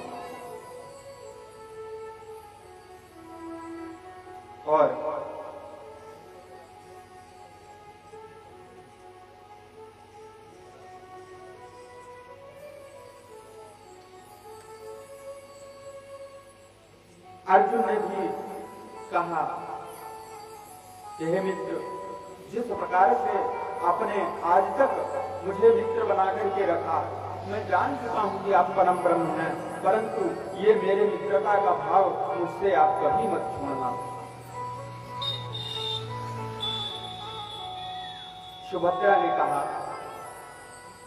और अर्जुन ने भी कहा कि हे मित्र, जिस प्रकार से आपने आज तक मुझे मित्र बना करके रखा, मैं जान चुका हूं कि आप परम ब्रह्म हैं, परंतु ये मेरे मित्रता का भाव मुझसे आप कभी मत छोड़ना। सुभद्रा ने कहा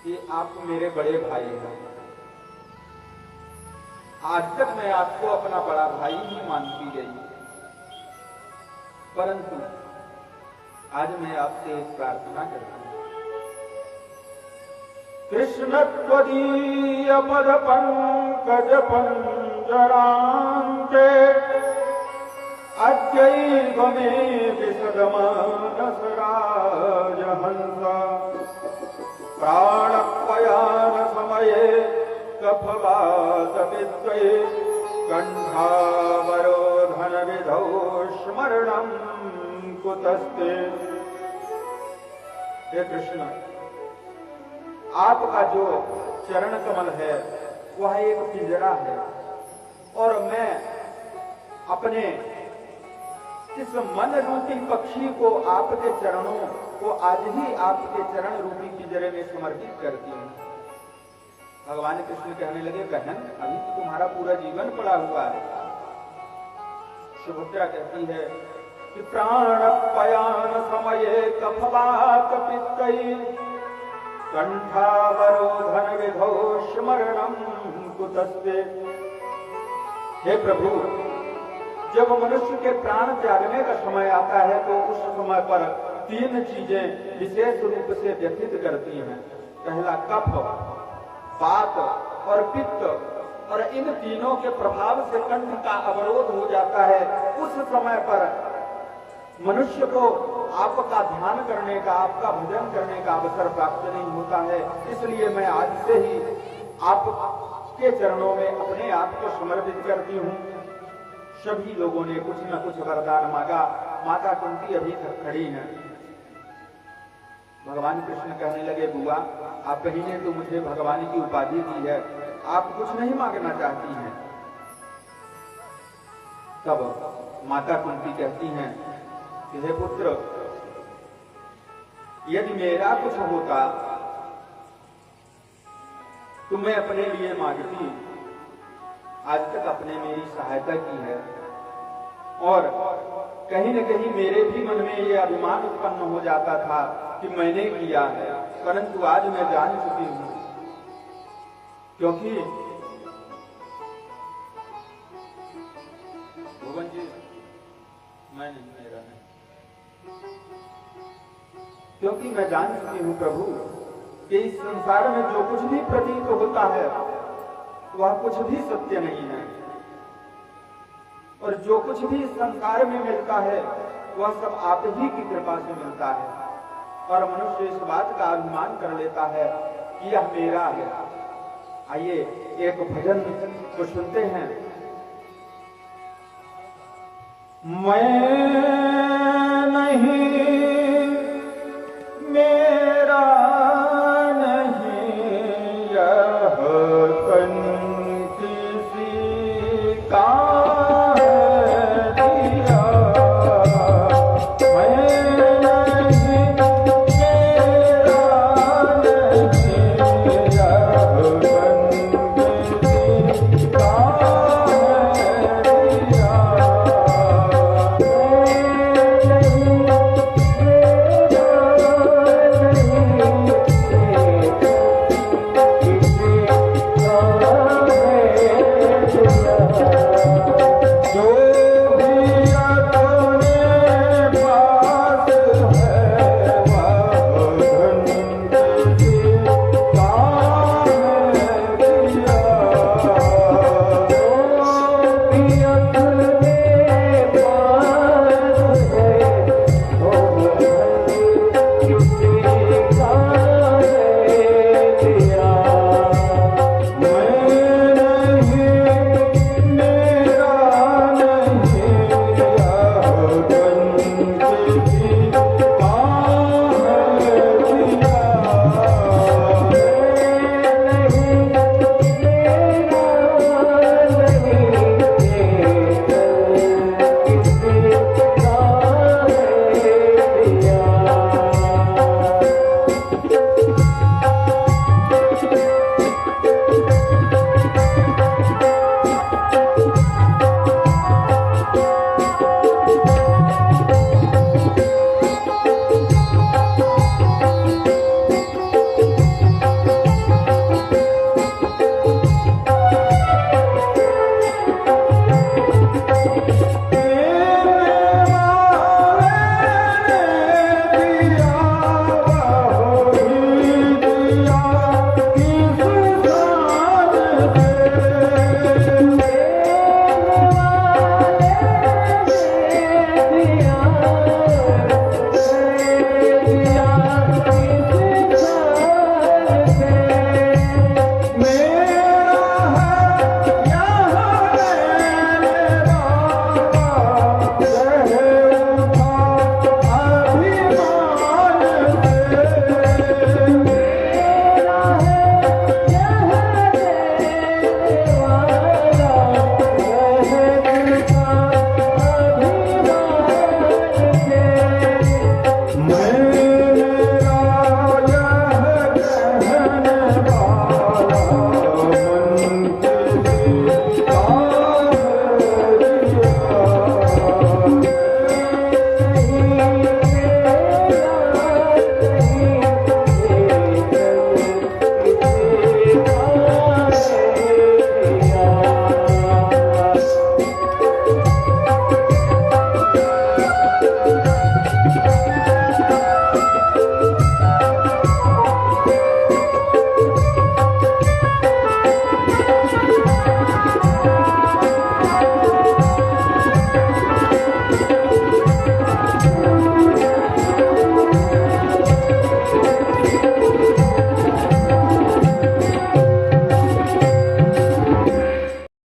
कि आप मेरे बड़े भाई हैं, आज तक मैं आपको अपना बड़ा भाई ही मानती गई, परंतु आज मैं आपसे एक प्रार्थना करता हूं। कृष्ण त्वदीय पद पंकज पंजरांते अद्यैव मे विशदमानस राजहंस प्राणपयान समये कफवातपित्वे कंठावरोधन विधौ स्मरणं कुतस्ते। हे कृष्ण, आपका जो चरण कमल है वह एक पिंजरा है और मैं अपने इस मन रूपी पक्षी को आपके चरणों को आज ही आपके चरण रूपी पिंजरे में समर्पित करती हूं। भगवान कृष्ण कहने लगे, बहन अभी तो तुम्हारा पूरा जीवन पड़ा हुआ है। सुभद्रा कहती है कि प्राणपयान समये कफवात पित्तै कंठावरोधन विधौ स्मरणं कुतस्ते। हे प्रभु, जब मनुष्य के प्राण त्यागने का समय आता है तो उस समय पर तीन चीजें विशेष रूप से व्यथित करती हैं। पहला कफ, वात और पित्त, और इन तीनों के प्रभाव से कंठ का अवरोध हो जाता है। उस समय पर मनुष्य को आपका ध्यान करने का, आपका भजन करने का अवसर प्राप्त नहीं होता है। इसलिए मैं आज से ही आपके चरणों में अपने आप को समर्पित करती हूँ। सभी लोगों ने कुछ न कुछ वरदान मांगा। माता कुंती अभी तक खड़ी हैं। भगवान कृष्ण कहने लगे, बुआ, आप ही ने तो मुझे भगवान की उपाधि दी है, आप कुछ नहीं मांगना चाहती हैं? तब माता कुंती कहती हैं कि हे पुत्र, यदि मेरा कुछ होता तो मैं अपने लिए मांगती। आज तक आपने मेरी सहायता की है और कहीं न कहीं मेरे भी मन में ये अभिमान उत्पन्न हो जाता था कि मैंने किया है, परंतु आज मैं जान चुकी हूं, क्योंकि भुवन जी, मैं नहीं, मेरा नहीं, क्योंकि मैं जान चुकी हूं प्रभु कि इस संसार में जो कुछ भी प्रतीत होता है वह कुछ भी सत्य नहीं है, और जो कुछ भी इस संसार में मिलता है वह सब आप ही की कृपा से मिलता है। और मनुष्य इस बात का अभिमान कर लेता है कि यह मेरा है। आइए एक भजन को सुनते हैं। मैं नहीं, मेरा नहीं,